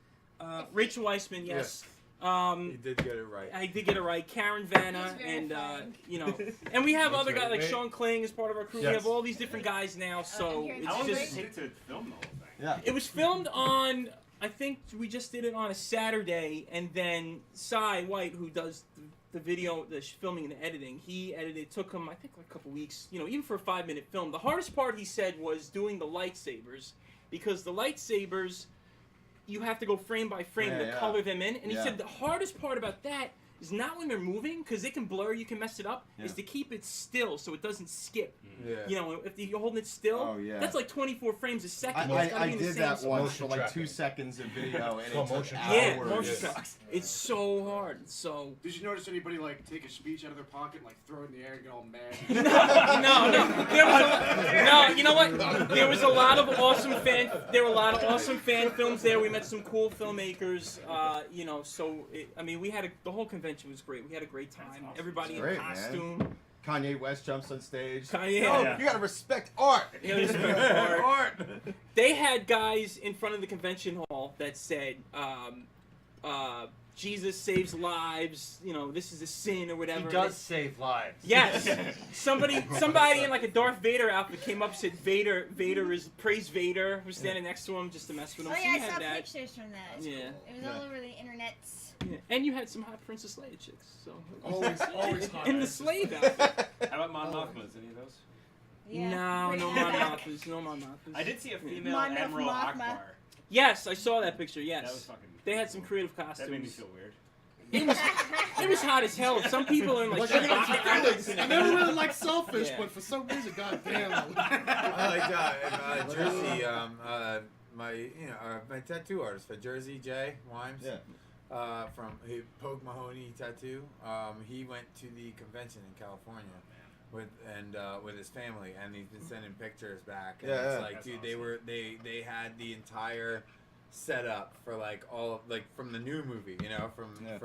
Rachel Weissman, yes. You did get it right. I did get it right. Karen Vanna, He's very and fine. you know, and we have other guys right, like mate. Sean Kling as part of our crew. We Yes. have all these different guys now. So hearing it's How long did it just. take to film the whole thing? Yeah. It was filmed on, I think we just did it on a Saturday, and then Cy White, who does the video, the filming and the editing, he edited. It took him, I think, like a couple weeks. You know, even for a 5-minute film. The hardest part, he said, was doing the lightsabers, because the lightsabers, you have to go frame by frame to color them in. And he said the hardest part about that is not when they're moving, because they can blur, you can mess it up, is to keep it still so it doesn't skip. Yeah. You know, if you're holding it still, that's like 24 frames a second. It's gotta I be in the did same that spot. once for like 2 seconds of video, and it took motion Yeah, hours. motion tracks. It's so hard. So Did you notice anybody like take a speech out of their pocket, like throw it in the air and get all mad? no. There was no. You know what? There was a lot of awesome fan. There were a lot of awesome fan films there. We met some cool filmmakers. You know, so I mean, the whole convention was great. We had a great time. Awesome. Everybody Great, in man. costume. Kanye West jumps on stage. Kanye. No, Yeah. you gotta respect art. Yeah, respect art. They had guys in front of the convention hall that said, Jesus saves lives, you know, this is a sin or whatever. He does save lives. Yes. Somebody in like a Darth Vader outfit came up and said Vader is praise Vader, was standing next to him just to mess with him. Oh So yeah, you I had saw that. pictures from that. It's Yeah. cool. It was all over the internet. Yeah. And you had some hot Princess Leia chicks. So Always hot. in the slave outfit. How about Mon Mothmas? Any of those? Yeah. No Pretty Mon bad. Mothmas. No Mon Mothmas. I did see a female Mon Admiral Mothma. Akbar. Yes, I saw that picture. That was Yes. fucking. They had some creative costumes. That made me feel weird. It was hot as hell. Some people are in like Like, I got outfits some and feelings. I never everything. really liked Selfish, Yeah. but for some reason, goddamn. I like Jersey. My tattoo artist for Jersey, Jay Wimes. Yeah. Pogue Mahoney Tattoo. He went to the convention in California with his family, and he's been sending pictures back. And Yeah, it's yeah. like, That's dude, awesome. they had the entire setup for like all like from the new movie, you know, from Yeah,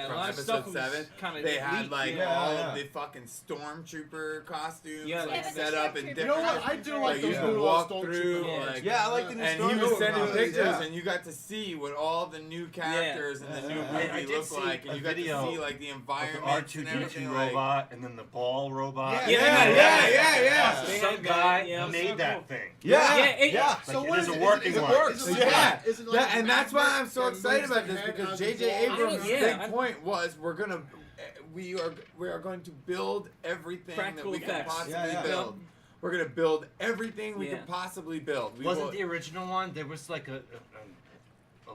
a from lot of stuff episode was 7. kind of They had like Yeah, all yeah. of the fucking stormtrooper costumes Yeah, like but the set up in stormtrooper different. You know what? I do like Like you those could new walk Stormtrooper through, ones. like, Yeah, I like the new and he was Stormtrooper sending ones, pictures, yeah. and you got to see what all the new characters in the new Yeah. movie I did look see like, and a you got to video see like the Like the environments and R2D2 everything. Like, robot and then the ball robot. yeah. They Some had guy that, yeah. made that thing. Yeah, Yeah, it- yeah. Like, So it what is is a it? working Is it one. works? Is it like Yeah. is it like That, and that's why I'm magnet so that excited moves about the this head because out of the J.J. ball? Abrams' Yeah, big point was we are going to build everything Practical that we can effects. possibly Yeah, yeah. build. We're gonna build everything we Yeah. can possibly build. We Wasn't will- the original one? There was like a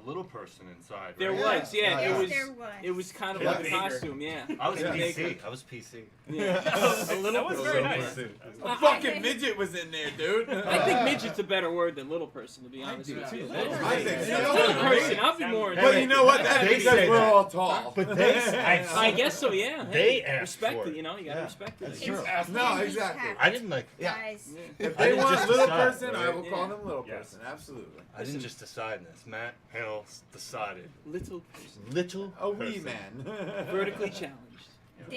little person inside. There right? was, yeah, Yeah, it was kind of Yeah. like a costume, yeah. I was Yeah. PC. I was PC. Yeah. A little That was very person. nice. A fucking midget was in there, dude. I think midget's a a better word than little person, to be honest do with too. you. I think so. Little person, I'll be more. But you know what? That's They because say we're that. all tall. But they, I guess so, yeah. They Hey, asked respect for it, it. you know, you gotta Yeah. respect it. That's I true. guess. No, exactly. I didn't like. Yeah. Guys. If I they didn't want just little decide, person, I right? will call them little Yes. person. Absolutely. I didn't just decide this. Matt Hill decided. Little person. Little. A wee person. man. Vertically challenged.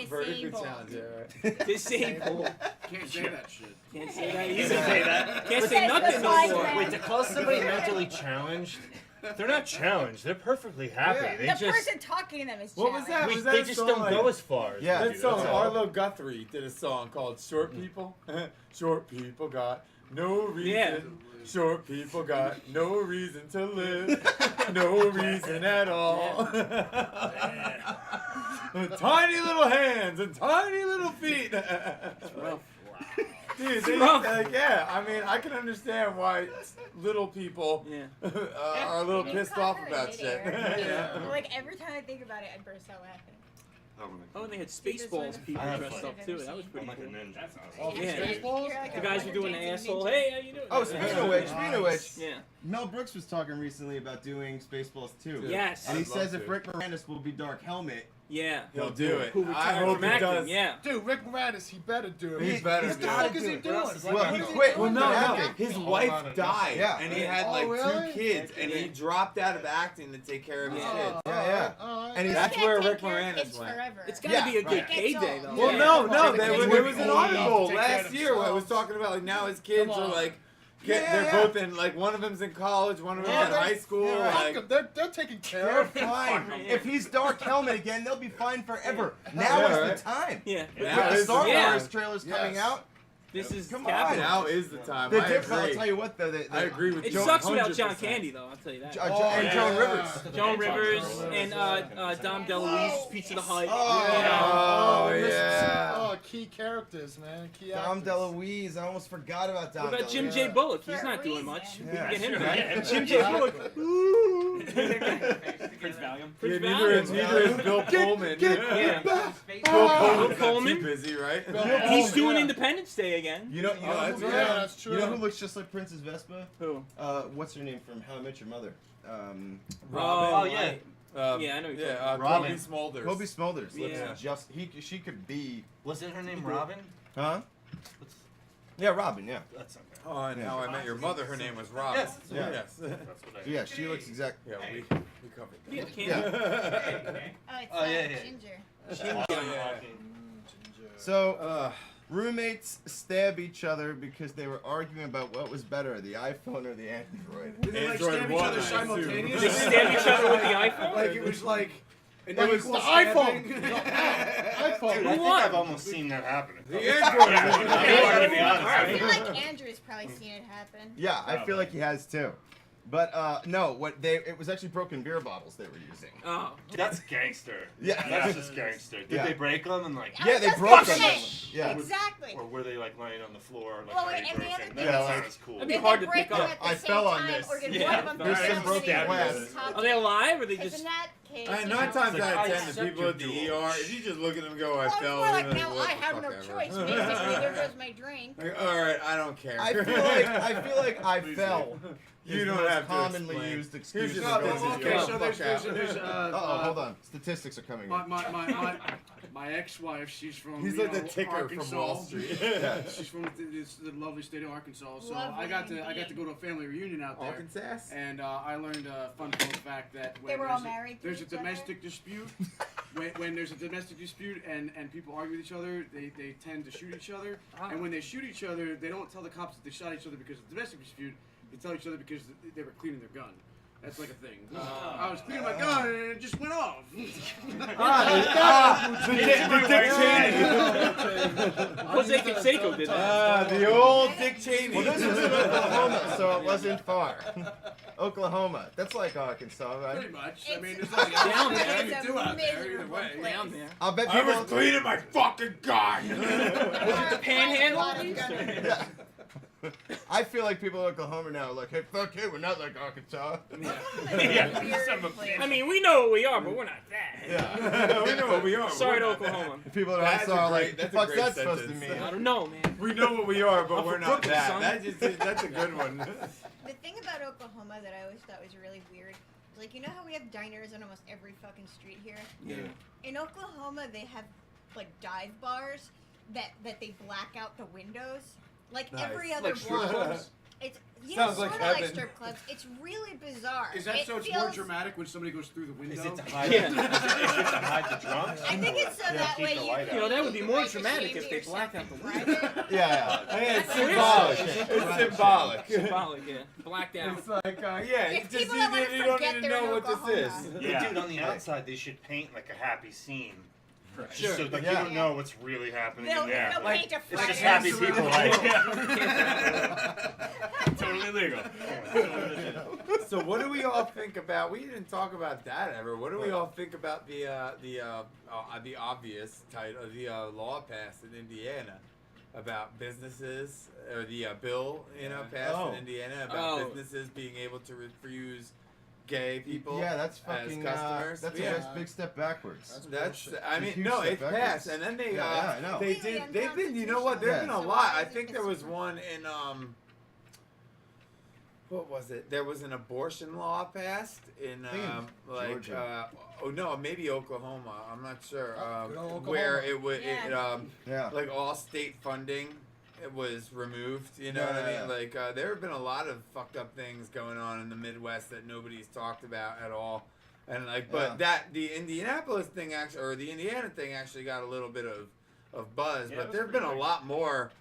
Vertically Disabled. challenged, yeah, right. Disabled. Can't say that shit. Can't say that either. You can say that. Can't say Says nothing the no wise more. man. Wait, to call somebody mentally challenged? They're not challenged. They're perfectly happy. Yeah. They The just. person talking to them is What was that? Wait, Was that they a just song don't like- go as far. As Yeah. we That do, song, that's all. Arlo Guthrie did a song called Short People. Short people got no reason. Yeah. Short people got no reason to live. No reason at all. Tiny little hands and tiny little feet. Rough. Dude, they, rough. like, yeah, I mean, I can understand why little people Yeah. are a little You pissed caught off her about in shit. midair. Yeah. Like every time I think about it, I burst out laughing. Oh, and they had Spaceballs people I have dressed fun. up too. That was pretty I'm like a cool. ninja. That's Oh, awesome. Yeah. Spaceballs? You're like The a guys were doing the dancing asshole. ninja. Hey, how you doing? Oh, speaking of which, Yeah. Mel Brooks was talking recently about doing Spaceballs 2. Yes. And he I'd says love if to. Rick Moranis will be Dark Helmet, Yeah. He'll do it. Who I retired hope from he acting? does. Yeah. Dude, Rick Moranis, he better do it. He's better What do the it. fuck is he doing? well, he What is quit. Well, no, acting. his wife died, Yeah. and he had Oh, like really? 2 kids, and he dropped out of acting to take care of his Yeah. kids. Yeah. Alright. And he's That's You can't where take Rick care of Moranis kids went. forever. It's got to Yeah, be a good right. payday, It's though. all- Well, Yeah. no, Take there care was, of there was an kids. article Take care of last year where it was themselves. talking about like now his kids Come are on. like, Yeah, they're yeah. both in like one of them's in college, one of them's Yeah, in they're- high school. yeah, right. Like, They're taking care they're of him. fine. If he's Dark Helmet again, they'll be fine forever. Now Yeah, is right. the time. Yeah. Now With the is Star the time. Wars trailers coming Yes. out, This is Come capital. now is the time. the I difference. I'll agree. tell you what, though. I agree with It you. sucks without John 100%. Candy, though. I'll tell you that. And Joan yeah. Rivers. Joan Rivers and Dom DeLuise, Pizza the Hut. Oh, Oh, this is- yeah. Oh, key characters, man. Key Dom actors. DeLuise. I almost forgot about Dom. What about Jim DeLuise. J. Bullock? He's For not a doing reason. much. We Yeah. can get him Sure, back. yeah. Jim J. Bullock. Prince Valium. Yeah, Prince neither is Valium. Bill Pullman. Yeah. Bill Pullman's not Coleman? too busy, right? He's doing yeah. Independence Day again. You know Oh, that's who, right. Yeah, that's true. You know who looks just like Princess Vespa? Who? What's her name from How I Met Your Mother? Robin. Oh, yeah. Yeah, I know you're Yeah, talking Robin. Kobe Smulders. Kobe Smulders. Looks Yeah. just she could be, Wasn't her name Robin? huh? What's, yeah, Robin. Yeah, that's okay. Oh, and Yeah. How I Met Your Mother, her name was Robin. Yes. Yeah. Yes. That's what I. yeah. She looks exact. Yeah, we covered that. Yeah, Yeah. Candy. Oh, it's Oh, yeah, yeah. Ginger. So roommates stab each other because they were arguing about what was better, the iPhone or the Android. Did they like Android stab each one, other I assume. simultaneously? They stab each other with the iPhone? Like it was like an Like equal the stabbing. iPhone. Dude, iPhone. I think won? I've almost seen that happen. The Android. Yeah, to be honest. I feel like Andrew's probably seen it happen. Yeah, I feel like he has too. But no, it was actually broken beer bottles they were using. Oh. That's gangster. Yeah. That's just gangster. Did Yeah. they break them and like? I Yeah, was they just broke gonna them. say, Yeah. Exactly. Or were they like laying on the floor? Like Well, already and the other broken? thing That is- sounds cool. That'd be Did hard they to break pick them up. at the I same fell on time, this. or did Yeah. one of them There's break some them broken and the glass. other one Are they alive or are they just? Isn't that case. I mean, you 9 know. times out I of 10, the accept people your at the duels. ER, if you just look at them and go, I Well, fell. it's more like they're now what I the have fuck no ever. choice. Basically, there goes my drink. Like, all right, I don't care. I feel like I fell. You is don't the most have to commonly explain. used excuse Here's for your going statistics. to okay, jail. so there's Hold on. Statistics are coming in. my ex-wife, she's from He's you like the know, ticker Arkansas. from Wall Street. Yeah. She's from the lovely state of Arkansas. So Lovely I got to indeed. go to a family reunion out there. Arkansas? And I learned a fun fact that when They were all married to there's a each other? domestic dispute. when there's a domestic dispute and people argue with each other, they tend to shoot each other. And when they shoot each other, they don't tell the cops that they shot each other because of the domestic dispute. They tell each other because they were cleaning their gun. That's like a thing. I was cleaning my gun and it just went off. Jose Canseco did that. The old Dick Cheney. Well, this was in Oklahoma, so it wasn't far. Oklahoma. That's like Arkansas, right? Pretty much. I It's- mean, there's nothing Down else there. you can do out there either way. Place. Down there. I'll bet I people. was cleaning my fucking gun. Was it the panhandle? Yeah. I feel like people in Oklahoma now are like, hey, fuck you, we're not like Arkansas. I mean, we know what we are, but we're not that. Yeah. We know what we are. Sorry to We're not that. Oklahoma. The people in That's Arkansas a are great- like, the that's a fuck's great that supposed to sentence. mean? I don't know, man. We know what we are, but I'm we're from not Brooklyn, that. son. That's a good one. The thing about Oklahoma that I always thought was really weird is, like, you know how we have diners on almost every fucking street here? Yeah. In Oklahoma, they have, like, dive bars that they black out the windows. Like, Nice. every other Like strip block. clubs? It's, yeah, Sounds sort like of like heaven. strip clubs. It's really bizarre. Is that it so it's feels, more dramatic when somebody goes through the window? Is it to hide? Yeah. Is it to hide the drunks? I think it's so that keep way the you light can out. You know, that would be more like, dramatic shame if they yourself blacked out in the private. Yeah. Yeah, it's That's weird. symbolic. It's symbolic. Symbolic, yeah. Blacked out. It's like, yeah, If you just people that wanna you don't forget need to they're in know what this Oklahoma. is. Yeah. Dude, on the outside, they should paint like a happy scene. Sure. So like Yeah. you don't know what's really happening They'll, in there. they'll Like, paint a it's Friday. just happy people, Totally legal. So what do we all think about? We didn't talk about that ever. What do we all think about the obvious title, the law passed in Indiana about businesses, or the bill passed Oh. in Indiana about Oh. businesses being able to refuse gay people Yeah, that's as fucking. customers. That's Yeah. a big step backwards. That's bullshit. I It's a mean huge no, step it backwards. passed and then they Yeah, I know. they Completely did they've been you know what there's been a unconstitutional, lot. so I why think is there it was so- one in what was it? There was an abortion law passed in think in like Georgia. oh no, maybe Oklahoma. I'm not sure. Oh, good old Oklahoma. Where it would Yeah. Yeah. like all state funding it was removed, you know what I Yeah. mean? Like there have been a lot of fucked up things going on in the Midwest that nobody's talked about at all. And like but the Indianapolis thing actually or the Indiana thing actually got a little bit of buzz, Yeah, it but was there've been a pretty big. lot more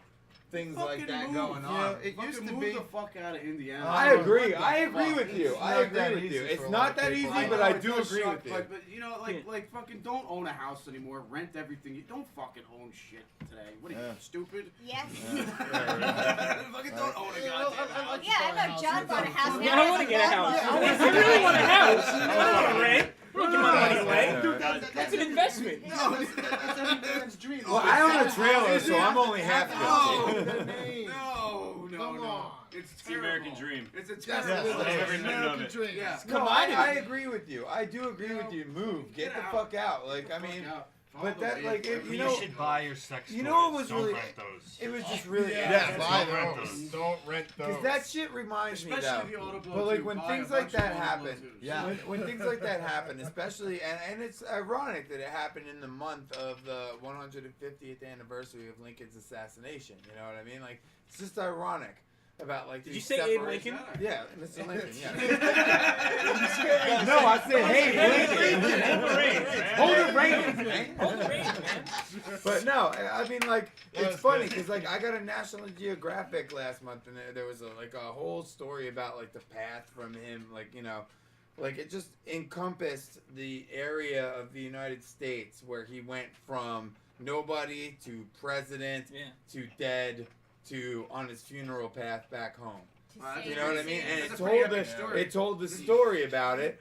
things like Fucking that move. going You on. know, it Fucking used to move be. the fuck out of Indiana. I agree. What the I agree fuck? with you. It's I not agree that with easy you. for It's a lot not of that people. easy, I but know I it do does agree suck, with you. But you know, like fucking don't own a house anymore. Rent everything. You don't fucking own shit today. What are you, Yeah. stupid? Yes. Fucking don't own a goddamn house. Yeah, I know John bought a house. Yeah, now I want to has get a lawnmower. house. I really want a house. I don't want to rent. We don't give my money away. Yeah. That's an investment. No, that's any man's dream. Well, I own a trailer, so I'm only half No, guilty. no, Come no. on. It's It's the American dream. It's a Yes, terrible. yes, That's yes. every minute of American it. dream. Yeah. No, I agree with you. I do agree with you. Move. Get Get the out. fuck out. Like, I Fuck mean, out. but Follow that, the like, way. it- You, know, should buy your sex you toys. know what was Don't really- rent those. it was just really Yeah, buy Don't rent those. those. Don't rent those. Because that shit reminds me, Especially though. the Autoblow But like too. when Buy things a like bunch that of happen, Autoblow twos. Yeah. when things like that happen, especially and it's ironic that it happened in the month of the 150th anniversary of Lincoln's assassination. You know what I mean? Like it's just ironic about like. Did you these say Abe separate- Lincoln? Yeah, Mr. Lincoln. Yeah. No, I said hey Lincoln. Hold the reins, man. Hold the reins, man. But no, I mean, like, That it's was funny good. because, like, I got a National Geographic last month, and there was a whole story about like the path from him, like like it just encompassed the area of the United States where he went from nobody to president Yeah. to dead to on his funeral path back home. To Wow, save You know what I the mean? city. And That's a pretty epic story. it told the story about it.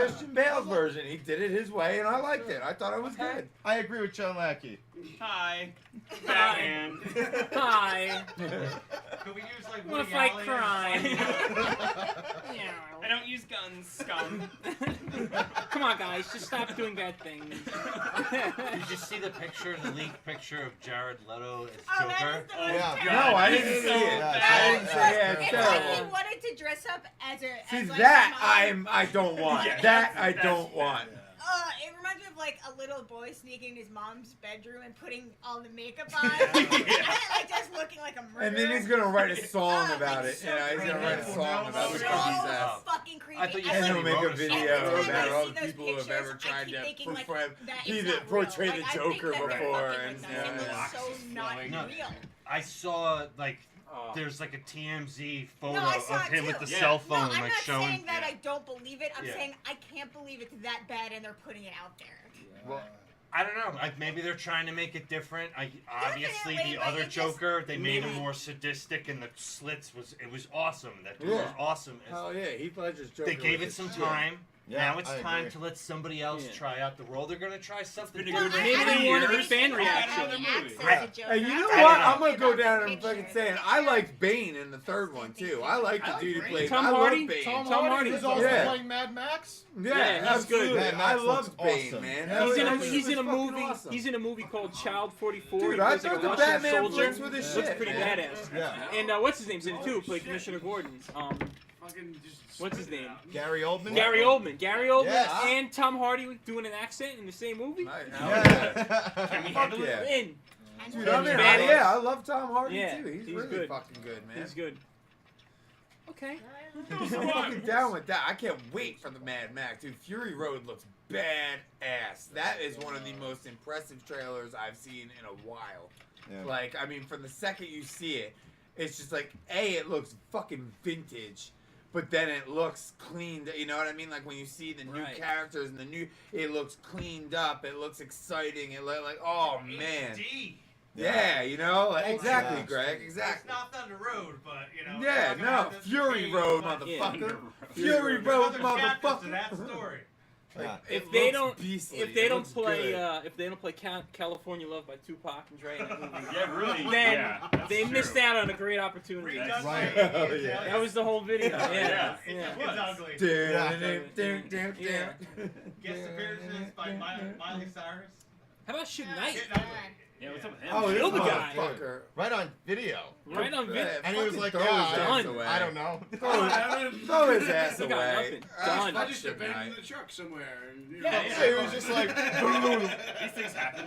Christian Bale's version. He did it his way, and I liked it. I thought it was good. I agree with John Lackey. Hi. Hi. Batman. Hi. Could we use like I wanna Woody fight Allen? crime. I don't use guns, scum. Come on, guys, just stop doing bad things. Did you see the picture, the leaked picture of Jared Leto as Oh, that Joker? is the most Yeah. terrible. No, I That didn't is see so it. bad. I didn't see it. Yeah, it's It's like he terrible. wanted to dress up as a. See as like that some I don't want. Yeah, That I that's don't bad. want. It reminds me of like a little boy sneaking in his mom's bedroom and putting all the makeup on, and like just looking like a murderer. And then he's gonna write a song Oh, about it's it. so Yeah, he's gonna write a creepy. song about the so puppy's ass. fucking creepy. I thought you I And said he'll like, make a wrote a song. video every time about I all see the those people who have pictures, ever I tried keep to thinking, like, portray, that be is the not portray real. the Like, I Joker think that they're before, fucking and with us. yeah, It looks yeah. so not No. real. I saw like Oh. there's like a TMZ photo No, I saw of it him too. with the Yeah. cell No, phone I'm like not showing. saying that yeah. I don't believe it. I'm Yeah. saying I can't believe it's that bad and they're putting it out there. Well, I don't know. Like maybe they're trying to make it different. Obviously, Definitely, the but other it just- Joker, they made him Yeah. more sadistic, and the slits was awesome. That dude Yeah. was awesome. Hell yeah, Heath Ledger's Joker. They gave was it some the shit. time. Yeah, now it's I time agree. to let somebody else Yeah. try out the role. They're gonna try something been a different. good Maybe they wanted the really fan think reaction. about how he acts as I- a Joker. Hey, you know I'm what? talking I'm gonna go about down the and fucking picture. saying I liked Bane in the third one too. I liked the I like dude who Bane. played. Tom I Hardy? love Bane. Tom Hardy Hardy was is also Yeah. playing Mad Max. Yeah, Yeah, he's absolutely. good. Mad I Max loved looks Bane, awesome. man. He's in a That shit he's in a was fucking movie. awesome. He's in a movie called Child 44. Dude, he I plays like thought a the Russian Batman soldier. flicks were the Looks shit, pretty man. badass. Yeah. And what's his name's in it too? Played Commissioner Gordon. Fucking just What's his spit it name? out. Gary Oldman. Gary Oldman. Gary Oldman Yes. and Tom Hardy doing an accent in the same movie. Hell Yeah. Can we Fuck handle it? yeah. In. Dude, I mean, Badass. yeah, I love Tom Hardy Yeah, too. He's he's really good. fucking good, man. He's good. Okay. I'm fucking down with that. I can't wait for the Mad Max, dude. Fury Road looks badass. That is one of the most impressive trailers I've seen in a while. Yeah. Like, I mean, from the second you see it, it's just like, A, it looks fucking vintage, but then it looks cleaned. You know what I mean? Like when you see the new Right. characters and the new, it looks cleaned up. It looks exciting. It look like, oh man, HD. yeah, you know, like, Oh, exactly, yeah. Greg, It's exactly. not on the road, but you know. Yeah, talking no, about this Fury being Road, like- motherfucker. Yeah. Fury Road, Another chapter to motherfucker. that story. Yeah. If It they looks don't, beastly. if It they don't looks play, good. if they don't play California Love by Tupac and Dre in that movie, Yeah, really. then yeah, that's they true. missed out on a great opportunity. That's Right. Oh, yeah. That was the whole video. Yeah, Yeah. yeah. It was. ugly. Yeah. Guest appearances by Miley Cyrus. How about Suge Oh, Knight? God. Yeah, what's up with him? Oh, Kill this the guy. motherfucker. Right on video. Right on video. And he was Fucking like, throw yeah, his done. ass away. I don't know. Throw his ass He got away. nothing. Ah, Done. I fuck just Suge abandoned Knight. the truck somewhere. And, you Yeah, know, yeah. He was just like, boom. These things happen.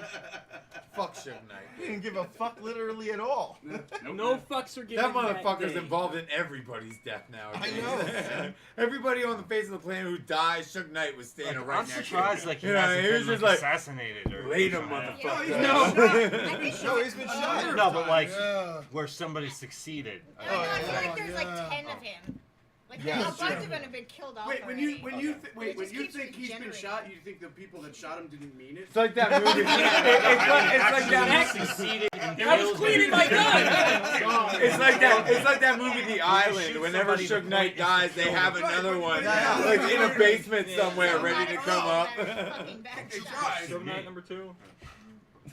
Fuck Suge Knight. He didn't give a fuck literally at all. Nope. No fucks are given. That motherfucker's day. involved in everybody's death now. I know. Everybody on the face of the planet who dies, Suge Knight was standing Like, right I'm next to surprised him. like he You know, hasn't he was been just like, like, assassinated or later, something. motherfucker. Yeah, No. I think No, he's been shot. No, but like Yeah. where somebody succeeded. I feel like there's like yeah. 10 of him. Like Yeah, a that's bunch true. of them have been killed off Wait, when already. you when you wait It when just you keeps think he's been regenerating. shot, you think the people that shot him didn't mean it? It's like that movie. It's like that. Actually succeeded in I was cleaning my gun. It's like that. It's like that movie, The Island. shoot Whenever somebody, Suge the Knight point is to dies, they kill have them. another one, Yeah. like in a basement Yeah. somewhere, ready to come up. Fucking back They shot. tried. Suge Knight number 2.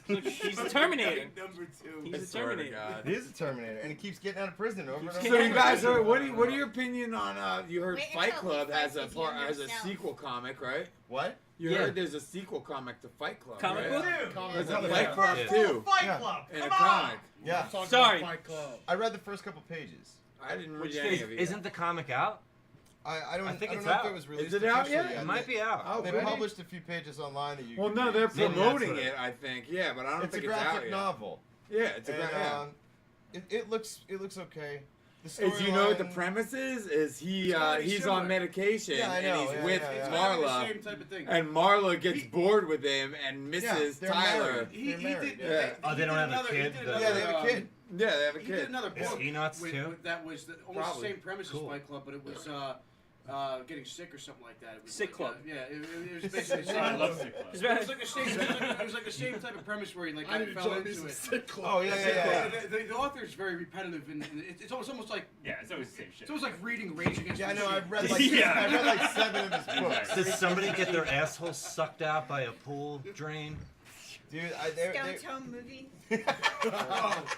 He's the Terminator. Number two. I He's the swear to Terminator. God. He is a Terminator, and he keeps getting out of prison over and over. So you guys are what are your opinion on you heard Wait Fight until he Club has fights a his younger has a self. sequel comic, right? What? You Yeah. heard there's a sequel comic to Fight Club, Comic right? book? There's a Yeah. Fight Club Yeah. too Fight Yeah. Club. in a Come on. comic. Yeah. Talk Sorry. about Fight Club. I read the first couple pages. I didn't read Which any of it. isn't the comic out? I don't I think don't it's know out. if it was released it out officially yet? It might be out. Oh, They really? published a few pages online that you. Well, can no, read. they're Maybe that's promoting what it. I think. Yeah, but I don't It's a think it's out graphic yet. novel. Yeah, it's a And, graphic. Yeah. it looks okay. The Is you know what the storyline- premise is? Is he It's gotta be he's similar. on medication Yeah, I know, and he's yeah, with yeah, yeah. It's gotta be the Marla, same type of thing. and Marla gets He- bored with him and misses they're Tyler. married. He They're married, did. yeah. Oh, they he don't did have a another- kid, He did but- another, Yeah, they have a kid. Yeah, they have a He did kid. another Is book he nuts with, too? that was almost Probably. the same premise Cool. as Fight Club, but it was getting sick or something like that. It was Sick like, Club. yeah, it was basically the same. I love Sick Club. It's It about- was like the same. It was like the same type of premise where he like I kind need of to fell join me into some it. sick club. Oh yeah, yeah. The author is very repetitive, and it's almost like Yeah, it's always the same shit. it's almost like reading Rage Against Yeah, I the know. Machine. I've read like Yeah. I read like 7 of his books. Did somebody get their asshole sucked out by a pool drain? Dude, Stone Tome movie.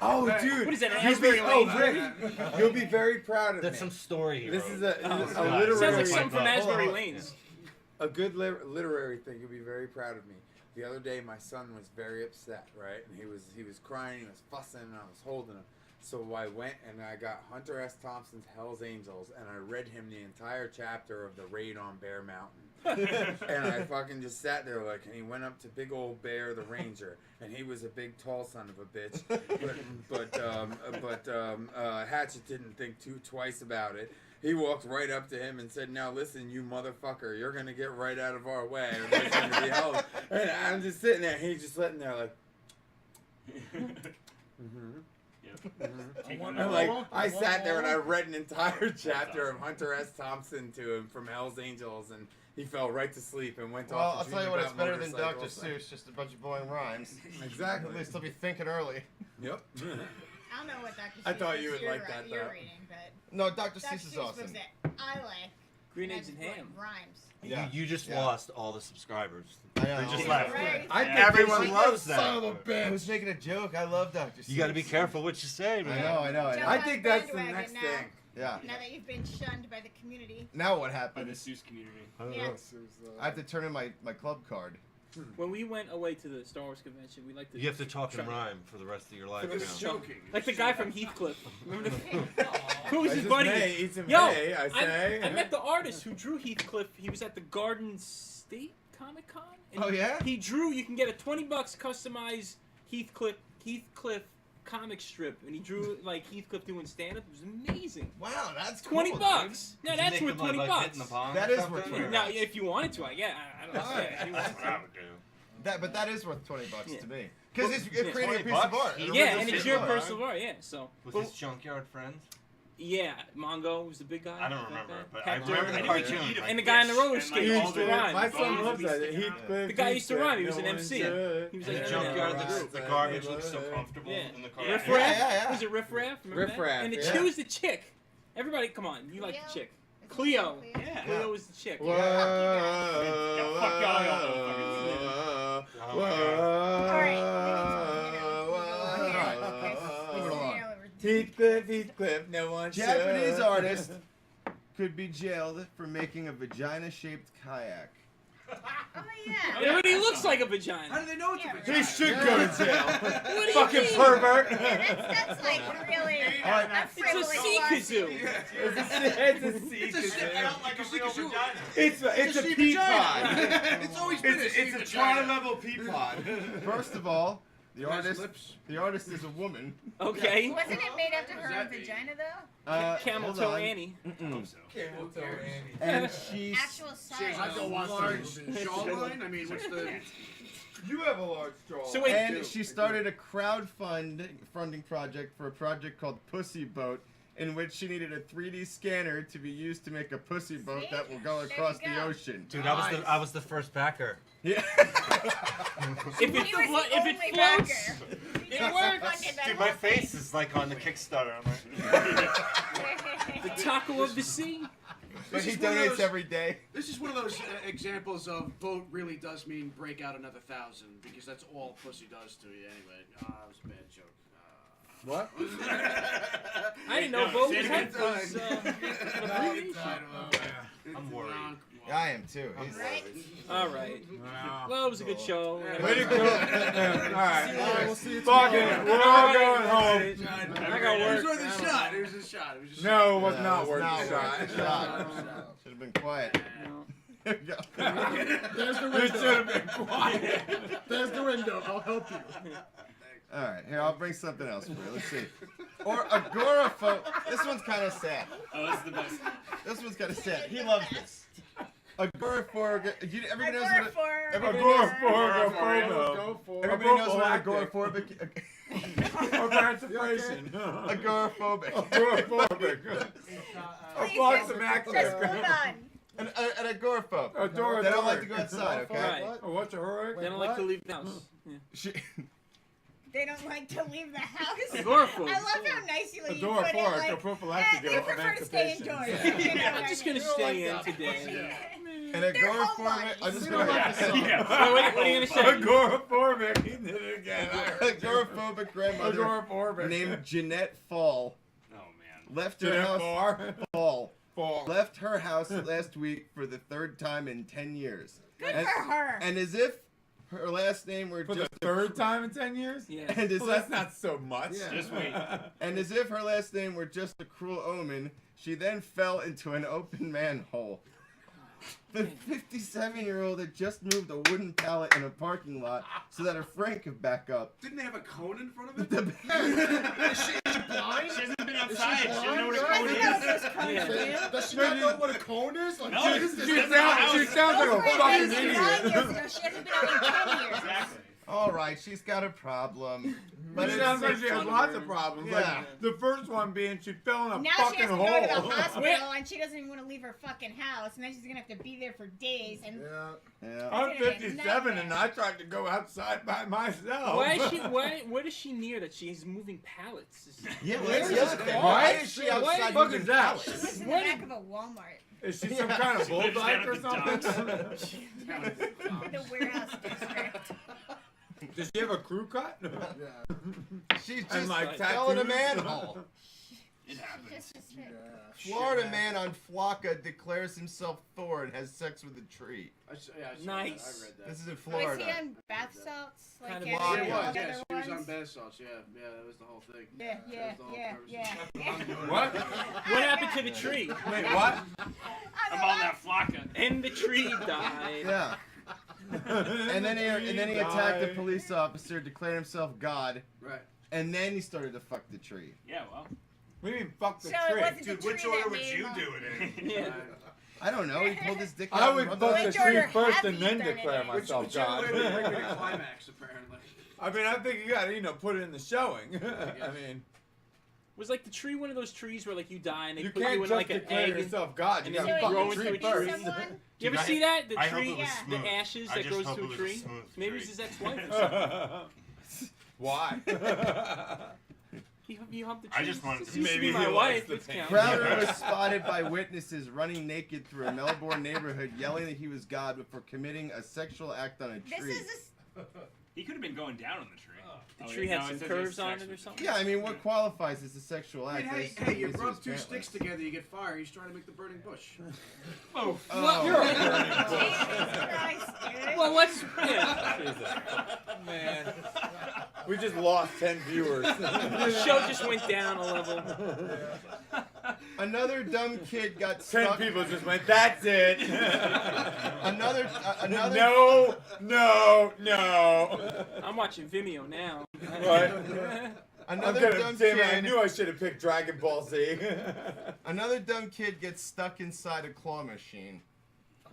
Oh, dude. What is that, You'll be, Asbury Lane? Rick, you'll be very proud of That's me. some story. This is a a Sounds literary. like something from Asbury Hold on. Lanes. A good literary thing. You'll be very proud of me. The other day, my son was very upset, right? And he was crying, he was fussing, and I was holding him. So I went and I got Hunter S. Thompson's Hell's Angels, and I read him the entire chapter of the raid on Bear Mountain. And I fucking just sat there like, and he went up to big old Bear the Ranger, and he was a big tall son of a bitch. But Hatchet didn't think twice about it. He walked right up to him and said, "Now listen, you motherfucker, you're gonna get right out of our way, or there's gonna be hell." And I'm just sitting there, and he's just sitting there like, And like I sat there and I read an entire chapter of Hunter S. Thompson to him from Hell's Angels, and he fell right to sleep and went Well, off. I'll to tell you dream what, it's about better than Dr. motorcycles. Seuss, just a bunch of boring rhymes. Exactly. At least he'll be thinking early. Yep. I don't know what Dr. I Seuss thought is you would you're like that, you're though. reading, but No, Dr. Dr. Seuss is Seuss awesome. was that I like. Green and eggs and that's what ham. Rhymes. Yeah. You just Yeah. lost all the subscribers. I know. They just Yeah. left. Right. I think Everyone they should- loves that. Son of a bitch. I was making a joke. I love Dr. Seuss. You got to be careful what you say, I man. know. Jump I on think that's the bandwagon next now. thing. Yeah. Now that you've been shunned by the community. Now what By the happened? Seuss community. Yeah. I have to turn in my club card. When we went away to the Star Wars convention, we liked to. You have to talk in try- rhyme for the rest of your life It was now. joking. Like the guy from Heathcliff. Remember the? Who was I his just buddy? may eat some Yo, hay, I say. I met the artist who drew Heathcliff. He was at the Garden State Comic Con. Oh, yeah? He drew. You can get a $20 customized Heathcliff comic strip, and he drew like Heathcliff doing stand up. It was amazing. Wow, that's $20. cool, No, Did you that's make worth them, like, $20. hit in the pond That or is something, worth or- $20. Now, if you wanted to, I guess. I don't know. Alright. Yeah, if you wanted That's what I to. would do. But that is worth $20 Yeah. to me. Because it's yeah. creating a piece $20? of art. Yeah, An Yeah, original and piece it's of your art. personal art. Yeah, so. Was Well, his junkyard friend? yeah, Mongo was the big guy. I don't That remember, guy. but Pat I remember Jordan. the I knew he cartoon. could eat a And the guy on the fish, roller and, skate like, used all to the rhyme. My bones son would loves be that. sticking out. Heathcliff. The guy used to rhyme. He was no an one MC. should. He was And like the in junkyard, that. the garbage looks so comfortable Yeah. in the car. Riff Yeah, Raff? yeah, yeah. Was it Riff Raff? Remember Riff that? Raff, And the yeah. who was the chick? Everybody, come on. You like the chick. Cleo. Yeah. Cleo was the chick. Whoa. Yeah, fuck y'all, y'all Whoa. Oh, Whoa. Heathcliff, no one Japanese should. artist could be jailed for making a vagina-shaped kayak. Oh yeah. Everybody looks like a How vagina. do they know it's a Yeah, vagina? He should go to jail. What do you Fucking mean? pervert. Yeah, that's like really a It's a frivolous sea lawsuit. kazoo. It's a sea It's a kazoo. shit. Like a real vagina. It's a sea pea vagina. pod. It's always been a sea It's a vagina. tri-level pea pod. First of all, the Nice artist lips. is a woman. Okay. Wasn't it made after her own that mean? vagina though? Camel Hold toe on. Annie. And she's Actual size. She has I go watch a large the movie. jawline. I mean, what's the? You have a large straw. So wait, and she started a crowdfunding project for a project called Pussy Boat, in which she needed a 3D scanner to be used to make a pussy boat that will go There across you the go. ocean. Dude, I was the first backer. Yeah. if He it was the if it only floats, backer. it He works. funded that Dude, my whole thing. face is like on the Kickstarter. I'm like, The taco of the sea. But he is one of donates those- every day. This is one of those examples of boat really does mean break out another 1,000 because that's all pussy does to you anyway. That was a bad joke. What? I didn't know boat was Say it head again. was I'm worried. Yeah, I am too. He's- Right? All right. Well, it was a good show. Way to go. Alright. We'll see you Fuck tomorrow. it. We're all going home. I got It was work. worth a shot. It was a shot. It was just No, it was Yeah, not it's worth not the worth the shot. shot. Should have been quiet. No. Here we go. There's the You should have window. been quiet. There's the window. I'll help you. All right, here I'll bring something else for you. Let's see. Or agoraphobe. This one's kind of sad. Oh, this is the best. This one's kind of sad. He loves this. Agoraphobe. Everybody knows what. Agoraphobe. Everybody Go for it. Everybody knows what Agoraphobe. agoraphobic. Emancipation. Agoraphobic. Agoraphobic. Please, just hold on. An agoraphobe. Adoraphobe. They don't like to go outside. Okay. Right. Oh, what's a hurry? They don't like to leave the house. Yeah. She, They don't like to leave the house. Agoraphobe. I love how nicely you put it. Adoraphobe. Like, Prophylactic they prefer to stay emancipation. indoors. Yeah. You know what I'm I just mean? gonna stay in today. And They're agoraphobic. homebodies. I'm just We gonna don't wrap like this the up. song. What are you gonna say? Agoraphobic. He did it again. Agoraphobic grandmother Agoraphobic. named Jeanette Fall Oh man. left her Jeanette house. Fall. Fall left her house last week for the third time in 10 years. Good and, for her. And as if her last name were For just the third time in 10 years? Yeah. And as Well, if that's not so much. Yeah. Just wait. And as if her last name were just a cruel omen, she then fell into an open manhole. The 57-year-old had just moved a wooden pallet in a parking lot so that her friend could back up. Didn't they have a cone in front of it? The Is she blind? She hasn't been outside. She doesn't know what a blind? code I is. know those cones Yeah. do. Does she not know what a cone is? Like, No, Jesus, She that's sounds like Those a were fucking invented 9 idiot. years ago. She hasn't been out in 10 years. Exactly. All right, she's got a problem. But it it's- sounds like she has fun of lots her. of problems. Yeah. Like the first one being she fell in a Now she fucking has to hole. go to the hospital and she doesn't even want to leave her fucking house, and then she's gonna have to be there for days. And Yeah. Yeah. I'm It's gonna be a 57 and nightmare. I tried to go outside by myself. Why is she? What is she near that she's moving pallets? Yeah, well, Where that's is the other this thing. car? Why Why is she outside What the fuck moving is that? she pallets? lives in the What? back of a Walmart. Is she some kind of She lives bull down dyke or at the something? The warehouse district. Does she have a crew cut? Yeah. She's And just like fell in a tattoos? manhole. It happens. Yeah. Florida man on Flocka declares himself Thor and has sex with a tree. I saw Nice. That. I read that. This is in Was Florida. he on bath salts? Like Kind of every wild. Yeah, other it was. Yeah, other she was on ones? bath salts. Yeah, that was the whole thing. Yeah, That yeah, was the whole yeah, purpose. yeah. What? What happened to the tree? Wait, what? I'm on that flocka. And the tree died. Yeah. And then he attacked a police officer, declared himself God, Right. and then he started to fuck the tree. Yeah, well. We didn't fuck the So it tree. wasn't the Dude, tree which that order would made you him do it in? Yeah. I don't know. He pulled his dick out. I and would rubbed fuck it the Which tree order first have and you then done it declare in? myself Whichever God. way would bring me to climax, apparently. I mean, I think you gotta, put it in the showing. I mean, Was like the tree one of those trees where like you die and they you put can't you in just like an declare egg? And, yourself God. You and gotta then So fuck grow you the into tree a kill tree. first. someone? you ever Dude, see that? The I hope tree, it was Yeah. smooth. the ashes I that just grows hope to it a was tree. smooth Maybe tree. it's his ex-wife or something. Why? You humped the tree. I just wanted This to- used to be maybe my he wife. likes the This pain. counts. Crowder was spotted by witnesses running naked through a Melbourne neighborhood, yelling that he was God before committing a sexual act on a This tree. is He could have been going down on the tree. The Oh, tree yeah, had no, some it says he has curves on sex it or with something. Yeah, I mean, what qualifies as a sexual I act? mean, I hey, assume hey, you this rub was two pantless. sticks together, you get fire. He's trying to make the burning bush. Oh, Oh. You're a Jesus Christ, dude. Well, let's. Yeah. Jesus. Man. We just lost 10 viewers. The show just went down a level. Another dumb kid got 10 stuck. people just went, that's it. Another. No. I'm watching Vimeo now. Right. I'm Another gonna, dumb damn it, I kid. knew I should have picked Dragon Ball Z. Another dumb kid gets stuck inside a claw machine.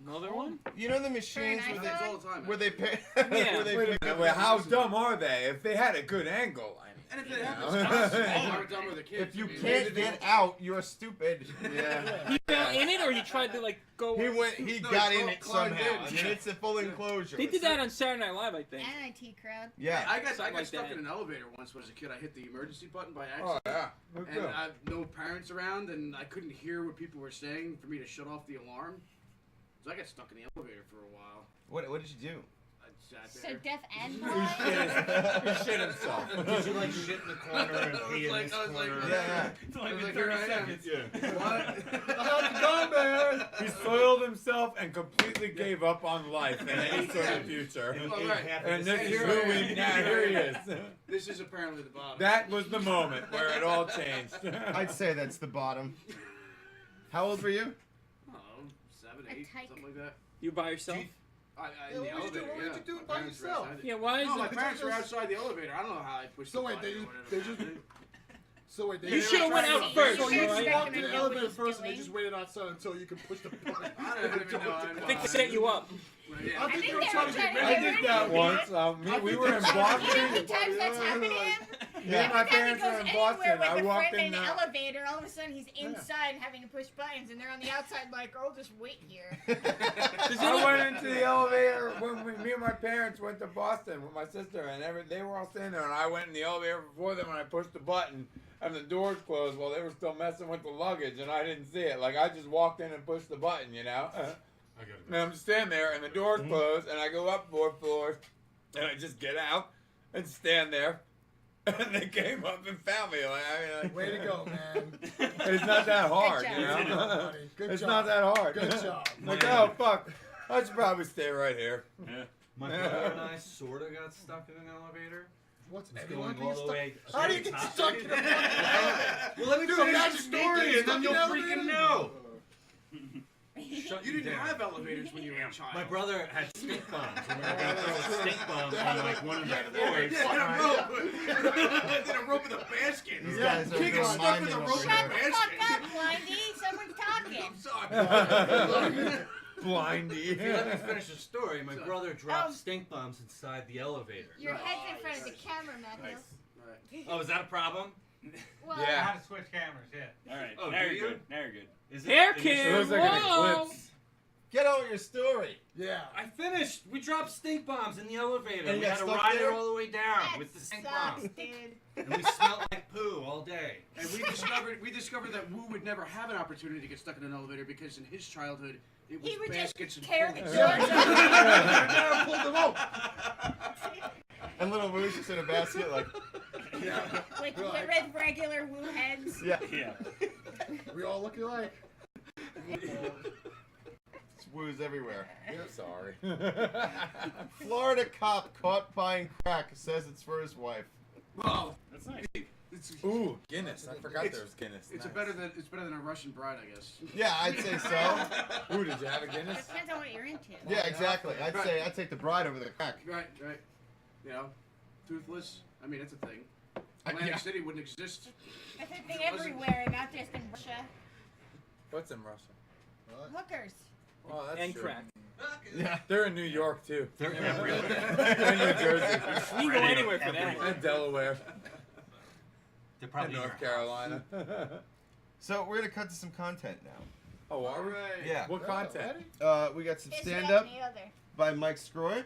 Another one? You know the machines For an where Happens they, all the time. where they actually. pay, Yeah. where they Wait a pick minute, up wait, the how pieces. dumb are they? If they had a good angle, I mean. And if it You happens, know? how dumb are the kids? If you I mean, can't get out, you're stupid. Yeah. He fell in it, or he tried to like go. He went. He No, got he in it climbed somehow. in. I mean, it's a full enclosure. They did that on Saturday Night Live, I think. NIT crowd. Yeah. I got Something like stuck that. in an elevator once when I was a kid. I hit the emergency button by Oh, accident. yeah. Good And deal. I had no parents around, and I couldn't hear what people were saying for me to shut off the alarm. So I got stuck in the elevator for a while. What did you do? I sat So there. deaf and He blind? shit himself. Did you like shit in the corner and pee in this I was like, corner? Yeah. It's I only was been like, here 30 I am. seconds. Yeah. What? He soiled himself and completely gave up on life and any sort of future. And All ate right. half of And his this is here who I we am. now here he is. This is apparently the bottom. That was the moment where it all changed. I'd say that's the bottom. How old were you? Oh, 7, A 8, tyke. something like that. You by yourself? In the Yeah, what would you do- elevator, what would you do My by parents were yourself? outside Yeah. Why is No, my it? parents were outside the elevator. I don't know how I pushed So the wait, button they or just- whatever they the just- fuck I did. So wait, You should have went out So first. So you Right? just walked in the Right. elevator What first, and they doing? just waited outside until you could push the button. I don't even know. I think they set you up. Yeah. I think they were they trying were to get trying I to rid did of that once. We were in You know how many Boston. times that's happened to him? Me and my Every time he parents were goes in anywhere Boston. with I a walked friend in in. an elevator, all of a sudden he's inside having to push buttons, and they're on the outside like, oh, just wait here. I went into the elevator when me and my parents went to Boston with my sister, and they were all standing there, and I went in the elevator before them, and I pushed the button, and the doors closed while they were still messing with the luggage, and I didn't see it. Like, I just walked in and pushed the button, you know? And I'm standing there, and the door's closed, and I go up 4 floors, and I just get out and stand there. And they came up and found me. Like, Way to go, man. it's not that hard, Good you job. know? Good It's job. not that hard. Good job. Like, oh, fuck. I should probably stay right here. Yeah. My brother and I sort of got stuck in an elevator. What's Going all the way. How do you get stuck in a Well, let me finish the story, and then you'll stuck in freaking elevator? know. You didn't have elevators when you were a child. My brother had stink bombs, and we were gonna throw stink bombs on like one of the floors. Did a rope with a basket. These guys are Can't get stuck with a reminding rope us with a Shut the fuck basket. up, Blindy. Someone's talking. Sorry. Blindy. If you let me finish the story, my brother dropped Oh. stink bombs inside the elevator. Your head's in front of the camera, Matthew. Oh, is that a problem? Well, Yeah. How to switch cameras, yeah. All right. Oh, now do you're you? good. Now you're good. Is Hair it It looks like an Whoa. eclipse. Get over your story. Yeah. I finished. We dropped stink bombs in the elevator. And We you had to got stuck ride there? it all the way down that with the stink sucks, bombs. dude. And we smelled like poo all day. And we discovered that Wu would never have an opportunity to get stuck in an elevator because in his childhood it was He would just baskets and tear the pulleys. doors off. Never pulled them up. And little Woo's just in a basket, like, With regular Wu heads. yeah. Yeah. We all look alike. It's Woo's everywhere. Sorry. Florida cop caught buying crack says it's for his wife. Well, That's nice. Ooh, Guinness. I forgot there was Guinness. it's Nice. better than a Russian bride, I guess. Yeah, I'd say so. Ooh, did you have a Guinness? Depends on what you're into. Yeah, exactly. I'd say I'd take the bride over the crack. Right. You know, toothless. I mean, it's a thing. Yeah. Atlantic City wouldn't exist. It's a thing everywhere, not just in Russia. What's in Russia? Hookers. Oh, that's And true. crack. Yeah. They're in New York, too. They're everywhere. And New Jersey. You can go anywhere for that. And Delaware. They're And probably North Carolina. So we're gonna cut to some content now. Oh, are we? Yeah. What content? We got some This, stand that, up and the other. by Mike Scroy.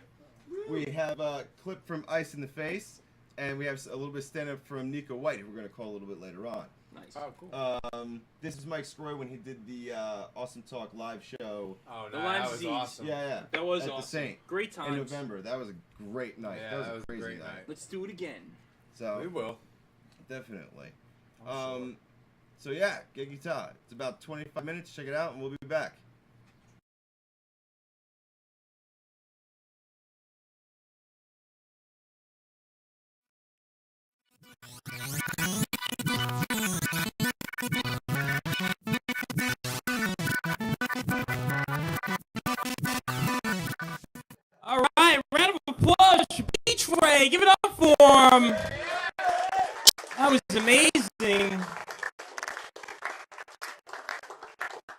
We have a clip from Ice in the Face, and we have a little bit of stand up from Nico White, who we're gonna call a little bit later on. Nice. Oh, cool. This is Mike Scroy when he did the Awesome Talk live show. Oh, The no, Lyme that was disease. awesome. Yeah. That was At the awesome. Saint Great in times. November. That was a great night. Yeah, that was that a was a crazy great night. night. Let's do it again. So We will. definitely. I'm sure. So yeah, get guitar. It's about 25 minutes. Check it out, and we'll be back. All right, round of applause for Beach Ray. Give it up for him. That was amazing.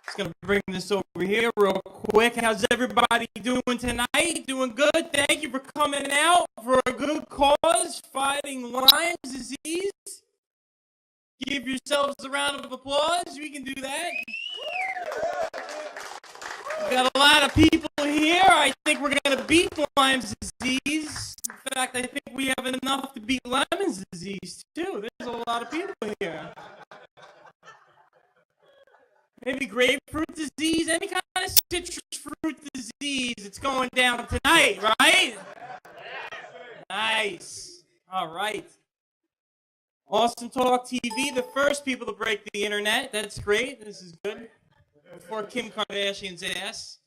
Just gonna bring this over here real quick. How's everybody doing tonight? Doing good. Thank you for coming out for a good cause, fighting Lyme disease. Give yourselves a round of applause. We can do that. We got a lot of people here. I think we're going to beat Lyme disease. In fact, I think we have enough to beat Lyme disease, too. There's a lot of people here. Maybe grapefruit disease, any kind of citrus fruit disease. It's going down tonight, right? Nice. All right. Awesome Talk TV, the first people to break the internet. That's great. This is good. Before Kim Kardashian's ass.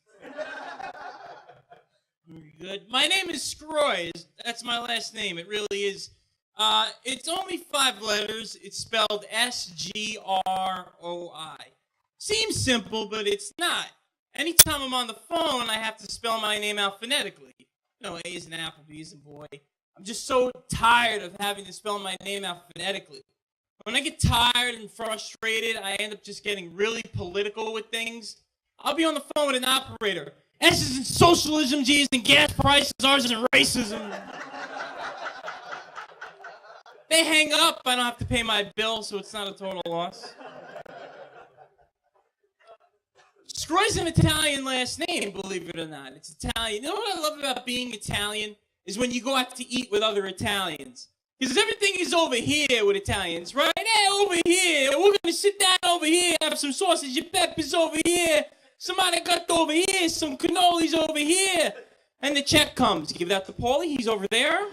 Very good. My name is Scroy. That's my last name. It really is. It's only 5 letters. It's spelled S-G-R-O-I. Seems simple, but it's not. Anytime I'm on the phone, I have to spell my name out phonetically. You know, A is an apple, B is a boy. I'm just so tired of having to spell my name out phonetically. When I get tired and frustrated, I end up just getting really political with things. I'll be on the phone with an operator. S is in socialism, G is in gas prices, R is in racism. They hang up, I don't have to pay my bill, so it's not a total loss. Scroy's an Italian last name, believe it or not. It's Italian. You know what I love about being Italian? Is when you go out to eat with other Italians. Because everything is over here with Italians, right? Hey, over here. We're going to sit down over here, have some sausage and peppers over here. Somebody got over here, some cannolis over here. And the check comes. You give that to Paulie, he's over there.